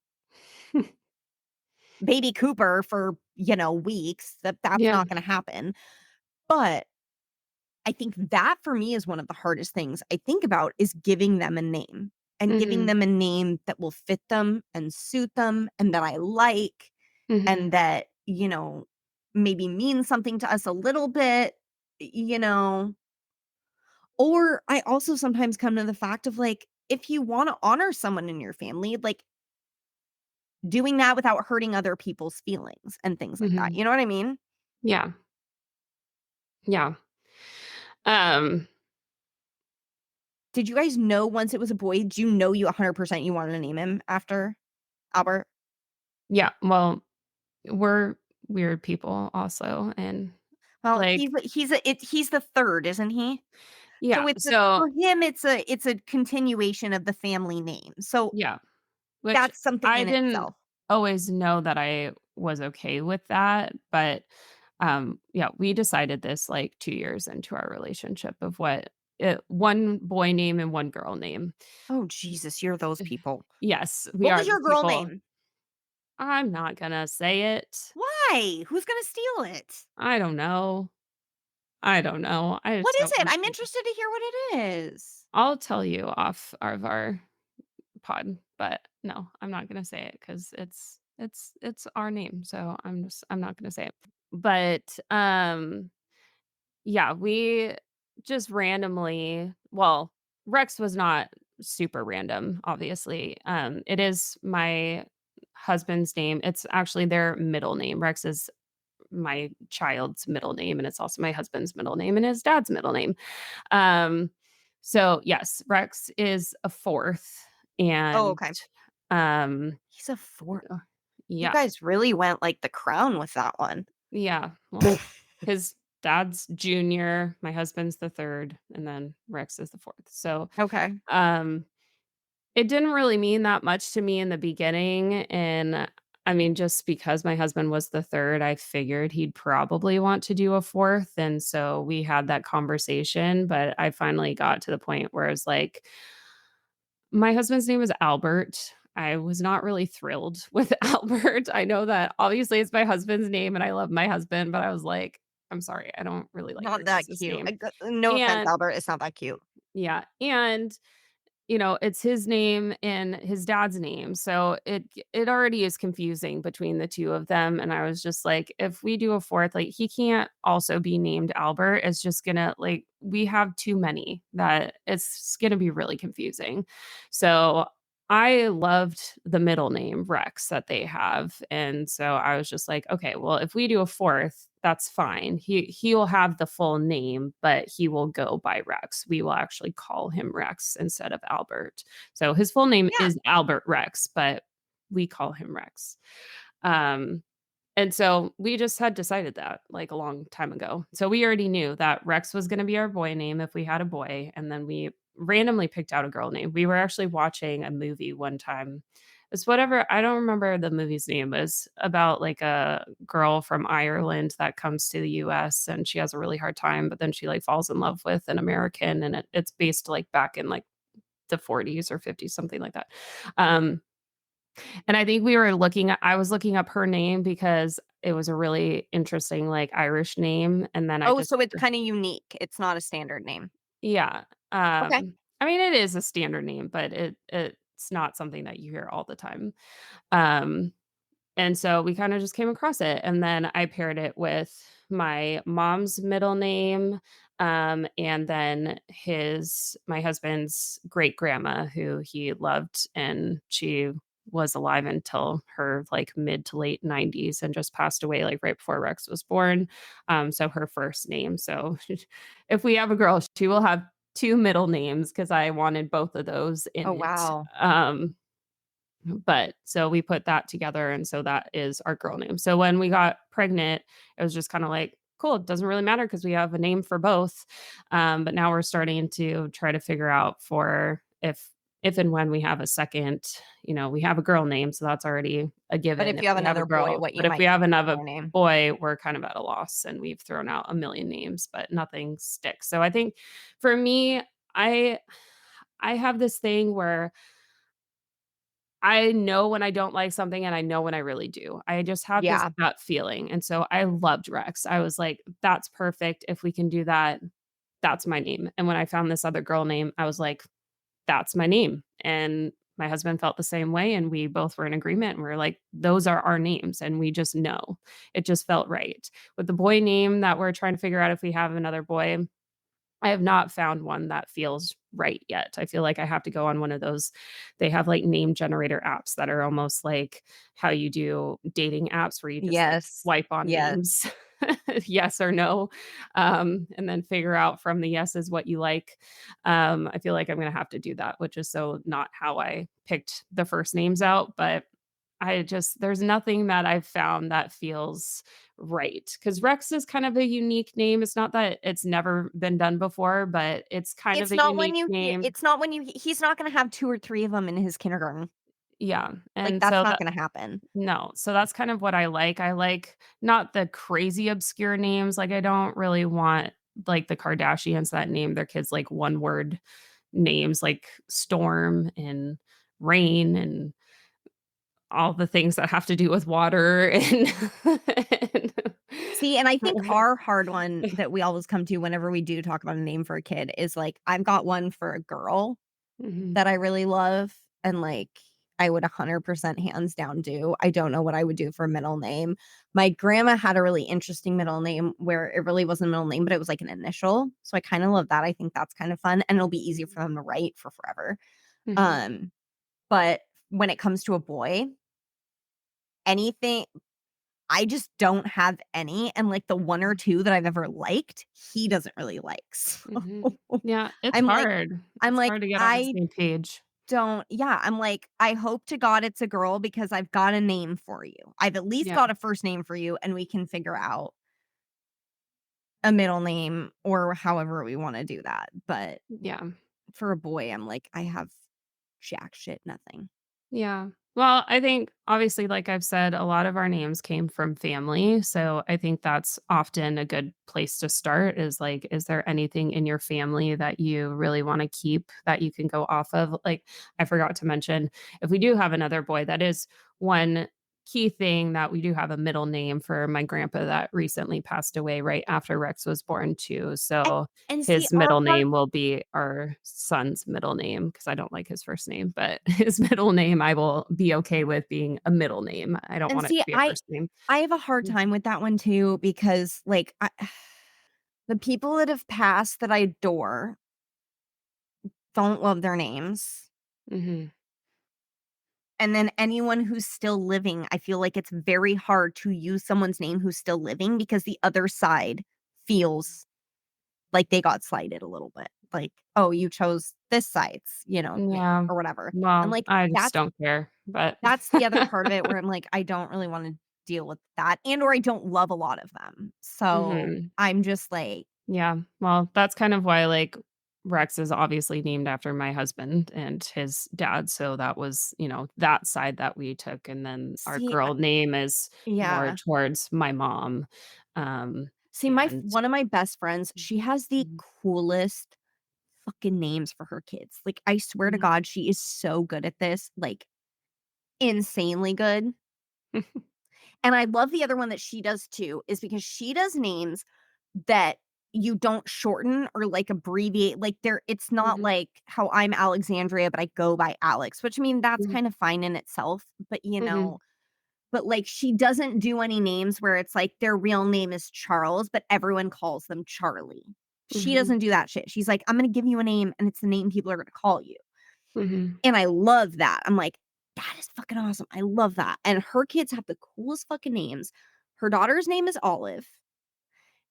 [SPEAKER 2] baby Cooper for, weeks, that's
[SPEAKER 1] Yeah.
[SPEAKER 2] not gonna happen, but I think that for me is one of the hardest things I think about is giving them a name and giving
[SPEAKER 1] Mhm.
[SPEAKER 2] them a name that will fit them and suit them and that I like
[SPEAKER 1] Mhm.
[SPEAKER 2] and that, maybe means something to us a little bit, you know. Or I also sometimes come to the fact of like, if you want to honor someone in your family, like doing that without hurting other people's feelings and things like that.
[SPEAKER 1] Mhm.
[SPEAKER 2] You know what I mean?
[SPEAKER 1] Yeah. Yeah. Um,
[SPEAKER 2] Did you guys know once it was a boy, did you know you 100% you wanted to name him after Albert?
[SPEAKER 1] yeah, well, we're weird people also, and,
[SPEAKER 2] Well,
[SPEAKER 1] like
[SPEAKER 2] he's the 3rd, isn't he?
[SPEAKER 1] yeah,
[SPEAKER 2] So it's a
[SPEAKER 1] so
[SPEAKER 2] for him, it's a continuation of the family name. So
[SPEAKER 1] yeah, which
[SPEAKER 2] that's something
[SPEAKER 1] I
[SPEAKER 2] in
[SPEAKER 1] didn't
[SPEAKER 2] itself.
[SPEAKER 1] always know that I was okay with that, but, yeah, we decided this, like, 2 years into our relationship of what 1 boy name and 1 girl name.
[SPEAKER 2] Oh, Jesus, you're those people.
[SPEAKER 1] Yes, we
[SPEAKER 2] What
[SPEAKER 1] are
[SPEAKER 2] was
[SPEAKER 1] the
[SPEAKER 2] your girl
[SPEAKER 1] people.
[SPEAKER 2] name?
[SPEAKER 1] I'm not gonna say it.
[SPEAKER 2] Why? Who's gonna steal it?
[SPEAKER 1] I don't know. I don't know. I
[SPEAKER 2] What
[SPEAKER 1] just
[SPEAKER 2] is
[SPEAKER 1] don't
[SPEAKER 2] it?
[SPEAKER 1] want
[SPEAKER 2] I'm
[SPEAKER 1] to.
[SPEAKER 2] interested to hear what it is.
[SPEAKER 1] I'll tell you off of our pod, but no, I'm not gonna say it because it's our name, so I'm not gonna say it. But, yeah, we just randomly well, Rex was not super random, obviously. It is my husband's name. It's actually their middle name. Rex is my child's middle name, and it's also my husband's middle name and his dad's middle name. Um, so yes, Rex is a 4th,
[SPEAKER 2] Oh,
[SPEAKER 1] and,
[SPEAKER 2] okay.
[SPEAKER 1] um,
[SPEAKER 2] He's a 4.
[SPEAKER 1] uh,
[SPEAKER 2] You
[SPEAKER 1] yeah,
[SPEAKER 2] guys really went, like, the crown with that one.
[SPEAKER 1] yeah, well, his dad's junior, my husband's the 3rd, and then Rex is the 4th. So,
[SPEAKER 2] Okay.
[SPEAKER 1] um it didn't really mean that much to me in the beginning, and, I mean, just because my husband was the 3rd, I figured he'd probably want to do a 4th, and so we had that conversation, but I finally got to the point where it's like, my husband's name is Albert. I was not really thrilled with Albert. I know that obviously it's my husband's name, and I love my husband, but I was like, "I'm sorry, I don't really like
[SPEAKER 2] Not
[SPEAKER 1] your
[SPEAKER 2] that
[SPEAKER 1] guys'
[SPEAKER 2] cute.
[SPEAKER 1] name."
[SPEAKER 2] No offense,
[SPEAKER 1] And
[SPEAKER 2] Albert, it's not that cute.
[SPEAKER 1] yeah, and it's his name and his dad's name, so it already is confusing between the 2 of them, and I was just like, "If we do a 4th, like, he can't also be named Albert, it's just gonna like, we have too many that it's gonna be really confusing." So, I loved the middle name, Rex, that they have, and so I was just like, "Okay, well, if we do a 4th, that's fine. He will have the full name, but he will go by Rex. We will actually call him Rex instead of Albert." So his full name
[SPEAKER 2] Yeah.
[SPEAKER 1] is Albert Rex, but we call him Rex. Um, and so we just had decided that like a long time ago. So we already knew that Rex was going to be our boy name if we had a boy. And then we randomly picked out a girl name. We were actually watching a movie one time. It's whatever, I don't remember the movie's name. It was about like a girl from Ireland that comes to the US and she has a really hard time, but then she like falls in love with an American and it's based like back in like the 40s or 50s, something like that. Um, and I think I was looking up her name because it was a really interesting, like, Irish name, and then I
[SPEAKER 2] Oh,
[SPEAKER 1] just
[SPEAKER 2] so it's kinda unique. It's not a standard name.
[SPEAKER 1] yeah,
[SPEAKER 2] Okay.
[SPEAKER 1] I mean, it is a standard name, but it's not something that you hear all the time. Um And so we kinda just came across it, and then I paired it with my mom's middle name, and then my husband's great-grandma, who he loved, and she was alive until her, like, mid to late 90s and just passed away, like, right before Rex was born, so her first name. So if we have a girl, she will have 2 middle names because I wanted both of those in
[SPEAKER 2] Oh,
[SPEAKER 1] it.
[SPEAKER 2] wow.
[SPEAKER 1] But so we put that together, and so that is our girl name. So when we got pregnant, it was just kinda like, "Cool, it doesn't really matter because we have a name for both." But now we're starting to try to figure out for if and when we have a second, we have a girl name, so that's already a
[SPEAKER 2] But
[SPEAKER 1] given
[SPEAKER 2] if
[SPEAKER 1] if
[SPEAKER 2] you have
[SPEAKER 1] we have a
[SPEAKER 2] another boy,
[SPEAKER 1] girl.
[SPEAKER 2] what
[SPEAKER 1] But
[SPEAKER 2] you
[SPEAKER 1] if we
[SPEAKER 2] might
[SPEAKER 1] have
[SPEAKER 2] change
[SPEAKER 1] another
[SPEAKER 2] their name.
[SPEAKER 1] boy, we're kind of at a loss, and we've thrown out a million names, but nothing sticks. So I think for me, I I have this thing where I know when I don't like something and I know when I really do. I just have this
[SPEAKER 2] Yeah.
[SPEAKER 1] gut feeling, and so I loved Rex. I was like, "That's perfect. If we can do that, that's my name." And when I found this other girl name, I was like, "That's my name." And my husband felt the same way, and we both were in agreement, and we are like, "Those are our names," and we just know. It just felt right. With the boy name that we're trying to figure out if we have another boy, I have not found one that feels right yet. I feel like I have to go on one of those. They have like name generator apps that are almost like how you do dating apps where you just like
[SPEAKER 2] Yes.
[SPEAKER 1] swipe on
[SPEAKER 2] Yes.
[SPEAKER 1] names, yes or no, and then figure out from the yeses what you like. I feel like I'm going to have to do that, which is so not how I picked the first names out, but there's nothing that I've found that feels right. Because Rex is kind of a unique name. It's not that it's never been done before, but it's kind of
[SPEAKER 2] It's
[SPEAKER 1] a
[SPEAKER 2] not when
[SPEAKER 1] unique
[SPEAKER 2] you hear
[SPEAKER 1] name.
[SPEAKER 2] it's not when you he's not gonna have 2 or 3 of them in his kindergarten.
[SPEAKER 1] Yeah,
[SPEAKER 2] Like,
[SPEAKER 1] and
[SPEAKER 2] that's
[SPEAKER 1] so
[SPEAKER 2] not
[SPEAKER 1] that
[SPEAKER 2] gonna happen.
[SPEAKER 1] no, so that's kind of what I like. I like not the crazy obscure names, like, I don't really want, like, the Kardashians that name their kids, like, one-word names, like Storm and Rain and all the things that have to do with water and
[SPEAKER 2] See, and I think our hard one that we always come to whenever we do talk about a name for a kid is, like, I've got one for a girl
[SPEAKER 1] Mhm.
[SPEAKER 2] that I really love, and, like, I would 100% hands down do. I don't know what I would do for a middle name. My grandma had a really interesting middle name where it really wasn't a middle name, but it was like an initial. So I kind of love that. I think that's kind of fun and it'll be easy for them to write for forever.
[SPEAKER 1] Mhm.
[SPEAKER 2] Um, but when it comes to a boy, anything I just don't have any, and, like, the 1 or 2 that I've ever liked, he doesn't really like, so
[SPEAKER 1] Mhm. Yeah, it's
[SPEAKER 2] I'm like
[SPEAKER 1] hard.
[SPEAKER 2] I'm
[SPEAKER 1] It's
[SPEAKER 2] like,
[SPEAKER 1] hard to get on the
[SPEAKER 2] "I
[SPEAKER 1] same page.
[SPEAKER 2] don't" yeah, I'm like, "I hope to God it's a girl because I've got a name for you. I've at least
[SPEAKER 1] Yeah,
[SPEAKER 2] got a first name for you, and we can figure out a middle name or however we wanna do that." But
[SPEAKER 1] yeah.
[SPEAKER 2] for a boy, I'm like, I have jack shit nothing.
[SPEAKER 1] Yeah. Well, I think obviously, like I've said, a lot of our names came from family. So I think that's often a good place to start is like, is there anything in your family that you really want to keep that you can go off of? Like, I forgot to mention, if we do have another boy, that is one key thing that we do have a middle name for my grandpa that recently passed away right after Rex was born, too.
[SPEAKER 2] And
[SPEAKER 1] So
[SPEAKER 2] and see,
[SPEAKER 1] his
[SPEAKER 2] our
[SPEAKER 1] middle
[SPEAKER 2] hard
[SPEAKER 1] name will be our son's middle name because I don't like his first name, but his middle name, I will be okay with being a middle name. I don't
[SPEAKER 2] and
[SPEAKER 1] want it
[SPEAKER 2] see,
[SPEAKER 1] to be a first name.
[SPEAKER 2] I have a hard
[SPEAKER 1] Mm,
[SPEAKER 2] time with that one too because, like, the people that have passed that I adore don't love their names,
[SPEAKER 1] mhm,
[SPEAKER 2] and then anyone who's still living, I feel like it's very hard to use someone's name who's still living because the other side feels like they got slighted a little bit, like, "Oh, you chose this side's, name,"
[SPEAKER 1] yeah.
[SPEAKER 2] or whatever, and,
[SPEAKER 1] Well,
[SPEAKER 2] like,
[SPEAKER 1] I just
[SPEAKER 2] that's
[SPEAKER 1] don't care, but
[SPEAKER 2] that's the other part of it where I'm like, I don't really wanna deal with that, and or I don't love a lot of them, so
[SPEAKER 1] mhm.
[SPEAKER 2] I'm just like,
[SPEAKER 1] Yeah, well, that's kind of why, like, Rex is obviously named after my husband and his dad, so that was, that side that we took, and then our
[SPEAKER 2] see,
[SPEAKER 1] girl name is more
[SPEAKER 2] yeah.
[SPEAKER 1] towards my mom, um,
[SPEAKER 2] See, my
[SPEAKER 1] and
[SPEAKER 2] one of my best friends,
[SPEAKER 1] mm,
[SPEAKER 2] she has the
[SPEAKER 1] mhm,
[SPEAKER 2] coolest fucking names for her kids. Like, I swear to
[SPEAKER 1] mhm.
[SPEAKER 2] God, she is so good at this, like, insanely good. And I love the other one that she does too, is because she does names that you don't shorten or like abbreviate. Like, it's not
[SPEAKER 1] Mhm,
[SPEAKER 2] like how I'm Alexandria, but I go by Alex, which I mean, that's
[SPEAKER 1] mhm,
[SPEAKER 2] kind of fine in itself. But,
[SPEAKER 1] mhm,
[SPEAKER 2] but like she doesn't do any names where it's like their real name is Charles, but everyone calls them Charlie. She
[SPEAKER 1] mhm,
[SPEAKER 2] doesn't do that shit. She's like, I'm going to give you a name and it's the name people are going to call you.
[SPEAKER 1] mhm.
[SPEAKER 2] And I love that. I'm like, that is fucking awesome. I love that. And her kids have the coolest fucking names. Her daughter's name is Olive,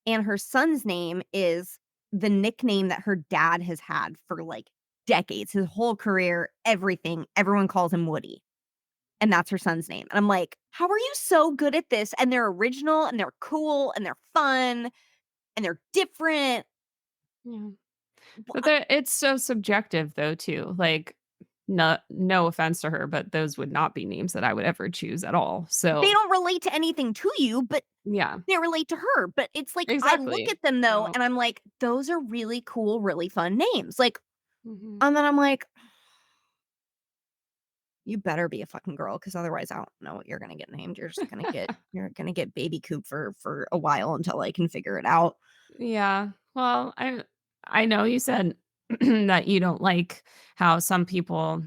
[SPEAKER 2] and her son's name is the nickname that her dad has had for like decades, his whole career, everything. Everyone calls him Woody. And that's her son's name. And I'm like, how are you so good at this? And they're original and they're cool and they're fun and they're different.
[SPEAKER 1] Yeah. But
[SPEAKER 2] Wha-
[SPEAKER 1] it's so subjective though too, like, no offense to her, but those would not be names that I would ever choose at all,
[SPEAKER 2] They
[SPEAKER 1] so
[SPEAKER 2] don't relate to anything to you, but
[SPEAKER 1] yeah,
[SPEAKER 2] they relate to her. But it's like, I look
[SPEAKER 1] exactly.
[SPEAKER 2] at them though,
[SPEAKER 1] So
[SPEAKER 2] and I'm like, those are really cool, really fun names. Like,
[SPEAKER 1] mhm.
[SPEAKER 2] and then I'm like, you better be a fucking girl, because otherwise I don't know what you're gonna get named. You're gonna get baby coop for a while until I can figure it out.
[SPEAKER 1] Yeah. Well, I know you said that you don't like how some people,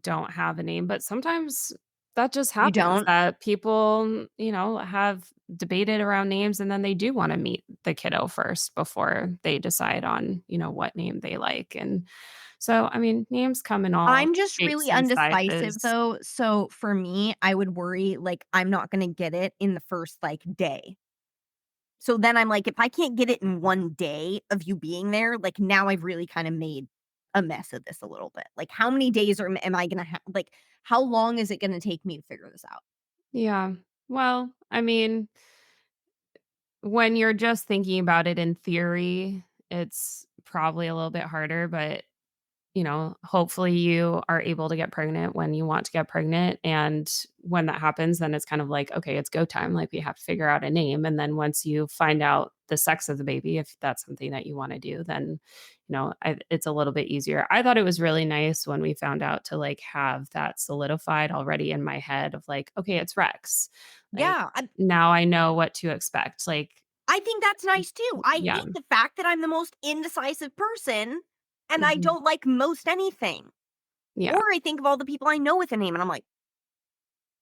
[SPEAKER 1] don't have a name, but sometimes that just
[SPEAKER 2] You
[SPEAKER 1] happens
[SPEAKER 2] don't?
[SPEAKER 1] that people, have debated around names and then they do want to meet the kiddo first before they decide on, what name they like. And so, I mean, names come in all
[SPEAKER 2] I'm just
[SPEAKER 1] shapes
[SPEAKER 2] really
[SPEAKER 1] and
[SPEAKER 2] undecisive
[SPEAKER 1] sizes.
[SPEAKER 2] though, so for me, I would worry, like, I'm not gonna get it in the first, like, day. So then I'm like, if I can't get it in 1 day of you being there, like, now I've really kinda made a mess of this a little bit. Like, how many days am I gonna have? Like, how long is it gonna take me to figure this out?
[SPEAKER 1] Yeah. Well, I mean, when you're just thinking about it in theory, it's probably a little bit harder, but, hopefully you are able to get pregnant when you want to get pregnant, and when that happens, then it's kind of like, "Okay, it's go time," like, we have to figure out a name, and then once you find out the sex of the baby, if that's something that you wanna do, then, it's a little bit easier. I thought it was really nice when we found out to, like, have that solidified already in my head of, like, "Okay, it's Rex." Like,
[SPEAKER 2] Yeah,
[SPEAKER 1] now I know what to expect, like
[SPEAKER 2] I think that's nice too. I
[SPEAKER 1] yeah.
[SPEAKER 2] hate the fact that I'm the most indecisive person and I
[SPEAKER 1] Mhm.
[SPEAKER 2] don't like most anything.
[SPEAKER 1] Yeah.
[SPEAKER 2] Or I think of all the people I know with a name, and I'm like,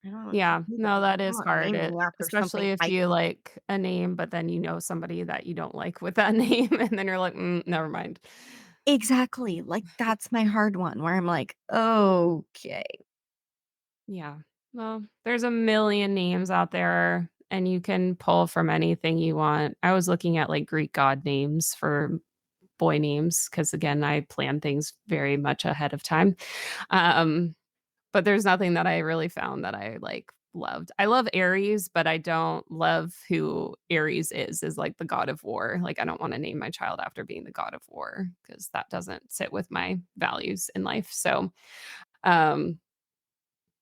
[SPEAKER 2] I don't know what to
[SPEAKER 1] Yeah.
[SPEAKER 2] do,
[SPEAKER 1] No,
[SPEAKER 2] guys.
[SPEAKER 1] that
[SPEAKER 2] I'm
[SPEAKER 1] is
[SPEAKER 2] not
[SPEAKER 1] hard.
[SPEAKER 2] naming you after something
[SPEAKER 1] Especially if
[SPEAKER 2] I
[SPEAKER 1] you like a name, but then you know somebody that you don't like with that name, and then you're like, never mind.
[SPEAKER 2] exactly. Like, that's my hard one where I'm like, okay.
[SPEAKER 1] Yeah. Well, there's a million names out there and you can pull from anything you want. I was looking at like Greek god names for boy names because again, I plan things very much ahead of time. Um, but there's nothing that I really found that I like loved. I love Aries, but I don't love who Aries is like the god of war. Like I don't want to name my child after being the god of war because that doesn't sit with my values in life. So, um,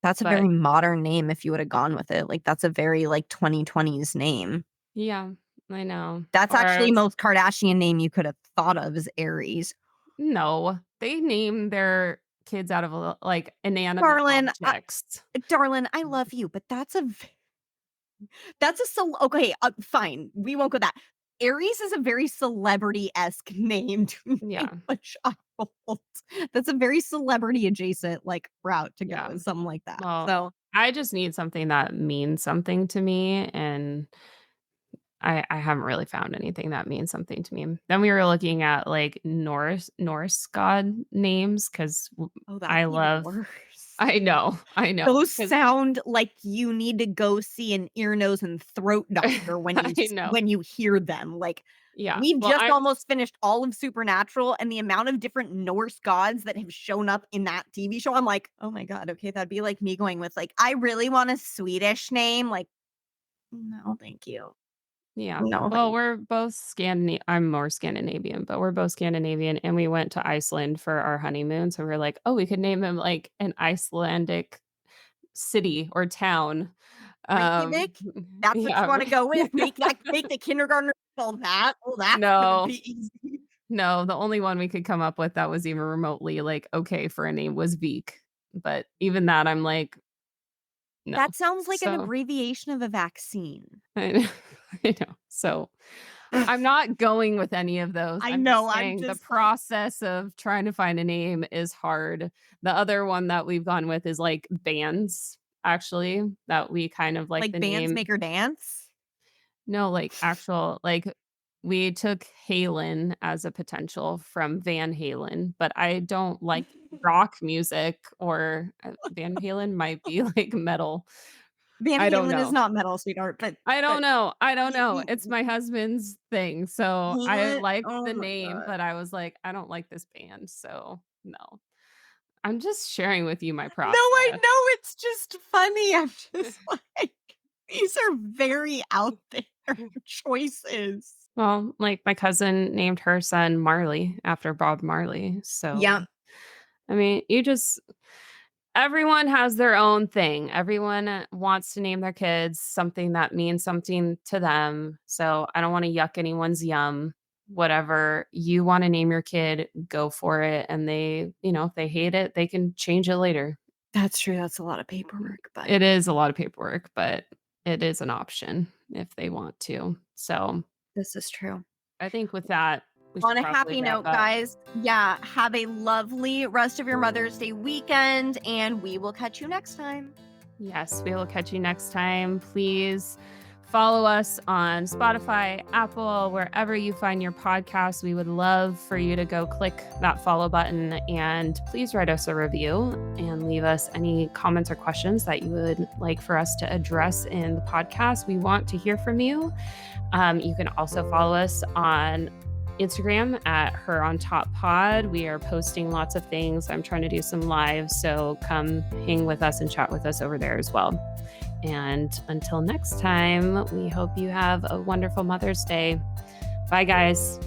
[SPEAKER 2] That's a
[SPEAKER 1] but
[SPEAKER 2] very modern name if you would have gone with it. Like, that's a very, like, 2020s name.
[SPEAKER 1] yeah, I know.
[SPEAKER 2] That's
[SPEAKER 1] Or I
[SPEAKER 2] actually
[SPEAKER 1] was
[SPEAKER 2] most Kardashian name you could have thought of is Aries.
[SPEAKER 1] no, they name their kids out of, like, inanimate
[SPEAKER 2] Darlin,
[SPEAKER 1] objects.
[SPEAKER 2] darlin, I love you, but that's a okay, fine. We won't go that. Aries is a very celebrity-esque name to name
[SPEAKER 1] Yeah,
[SPEAKER 2] a child. That's a very celebrity adjacent, like, route to go
[SPEAKER 1] yeah.
[SPEAKER 2] is something like that.
[SPEAKER 1] Well,
[SPEAKER 2] So,
[SPEAKER 1] I just need something that means something to me, and I haven't really found anything that means something to me. Then we were looking at, like, Norse god names 'cause
[SPEAKER 2] oh, that's
[SPEAKER 1] I
[SPEAKER 2] even
[SPEAKER 1] love
[SPEAKER 2] worse.
[SPEAKER 1] I know,
[SPEAKER 2] Those
[SPEAKER 1] 'cause
[SPEAKER 2] sound like you need to go see an ear, nose, and throat doctor
[SPEAKER 1] I know.
[SPEAKER 2] when you hear them. Like,
[SPEAKER 1] Yeah.
[SPEAKER 2] we've
[SPEAKER 1] Well,
[SPEAKER 2] just
[SPEAKER 1] I
[SPEAKER 2] almost finished all of Supernatural, and the amount of different Norse gods that have shown up in that TV show, I'm like, "Oh my god, okay, that'd be like me going with, like, I really want a Swedish name." Like, "No, thank you.
[SPEAKER 1] Yeah.
[SPEAKER 2] No,
[SPEAKER 1] Well,
[SPEAKER 2] thank."
[SPEAKER 1] we're both I'm more Scandinavian, but we're both Scandinavian, and we went to Iceland for our honeymoon, so we are like, "Oh, we could name him, like, an Icelandic city or town." Um,
[SPEAKER 2] Reykjavik? That's what you
[SPEAKER 1] yeah.
[SPEAKER 2] wanna go with? Make the kindergartner spell that? Oh, that's gonna
[SPEAKER 1] No,
[SPEAKER 2] be easy.
[SPEAKER 1] no, the only one we could come up with that was even remotely, like, okay for a name was Veek, but even that, I'm like, "No."
[SPEAKER 2] That sounds like an
[SPEAKER 1] So
[SPEAKER 2] abbreviation of a vaccine.
[SPEAKER 1] I know, I know. So I'm not going with any of those.
[SPEAKER 2] I
[SPEAKER 1] I'm
[SPEAKER 2] know,
[SPEAKER 1] just
[SPEAKER 2] I'm
[SPEAKER 1] saying the
[SPEAKER 2] just like
[SPEAKER 1] process of trying to find a name is hard. The other one that we've gone with is, like, bands, actually, that we kind of like the
[SPEAKER 2] bands
[SPEAKER 1] name.
[SPEAKER 2] make her dance?
[SPEAKER 1] No, like, actual like, we took Halen as a potential from Van Halen, but I don't like rock music or, Van Halen might be, like, metal.
[SPEAKER 2] Van
[SPEAKER 1] I don't
[SPEAKER 2] Halen is
[SPEAKER 1] know.
[SPEAKER 2] not metal, sweetheart, but
[SPEAKER 1] I don't
[SPEAKER 2] y
[SPEAKER 1] know,
[SPEAKER 2] y
[SPEAKER 1] it's my husband's thing, so I
[SPEAKER 2] Halen,
[SPEAKER 1] liked
[SPEAKER 2] oh
[SPEAKER 1] the
[SPEAKER 2] my
[SPEAKER 1] name,
[SPEAKER 2] god.
[SPEAKER 1] but I was like, "I don't like this band," so no. I'm just sharing with you my
[SPEAKER 2] No, I
[SPEAKER 1] process.
[SPEAKER 2] know, it's just funny, I'm just like, these are very out there choices.
[SPEAKER 1] Well, like, my cousin named her son Marley after Bob Marley, so,
[SPEAKER 2] Yep,
[SPEAKER 1] I mean, you just everyone has their own thing. Everyone wants to name their kids something that means something to them, so I don't wanna yuck anyone's yum. Whatever you wanna name your kid, go for it, and if they hate it, they can change it later.
[SPEAKER 2] that's true, that's a lot of paperwork, but
[SPEAKER 1] It is a lot of paperwork, but it is an option if they want to. So,
[SPEAKER 2] this is true.
[SPEAKER 1] I think with that, we
[SPEAKER 2] On
[SPEAKER 1] should
[SPEAKER 2] a
[SPEAKER 1] probably
[SPEAKER 2] happy
[SPEAKER 1] wrap
[SPEAKER 2] note,
[SPEAKER 1] up.
[SPEAKER 2] guys, yeah, have a lovely rest of your Mother's Day weekend, and we will catch you next time.
[SPEAKER 1] Yes, we will catch you next time. Please follow us on Spotify, Apple, wherever you find your podcasts. We would love for you to go click that follow button and please write us a review and leave us any comments or questions that you would like for us to address in the podcast. We want to hear from you. You can also follow us on Instagram at Her on Top Pod. We are posting lots of things. I'm trying to do some lives, so come hang with us and chat with us over there as well. And until next time, we hope you have a wonderful Mother's Day. Bye, guys.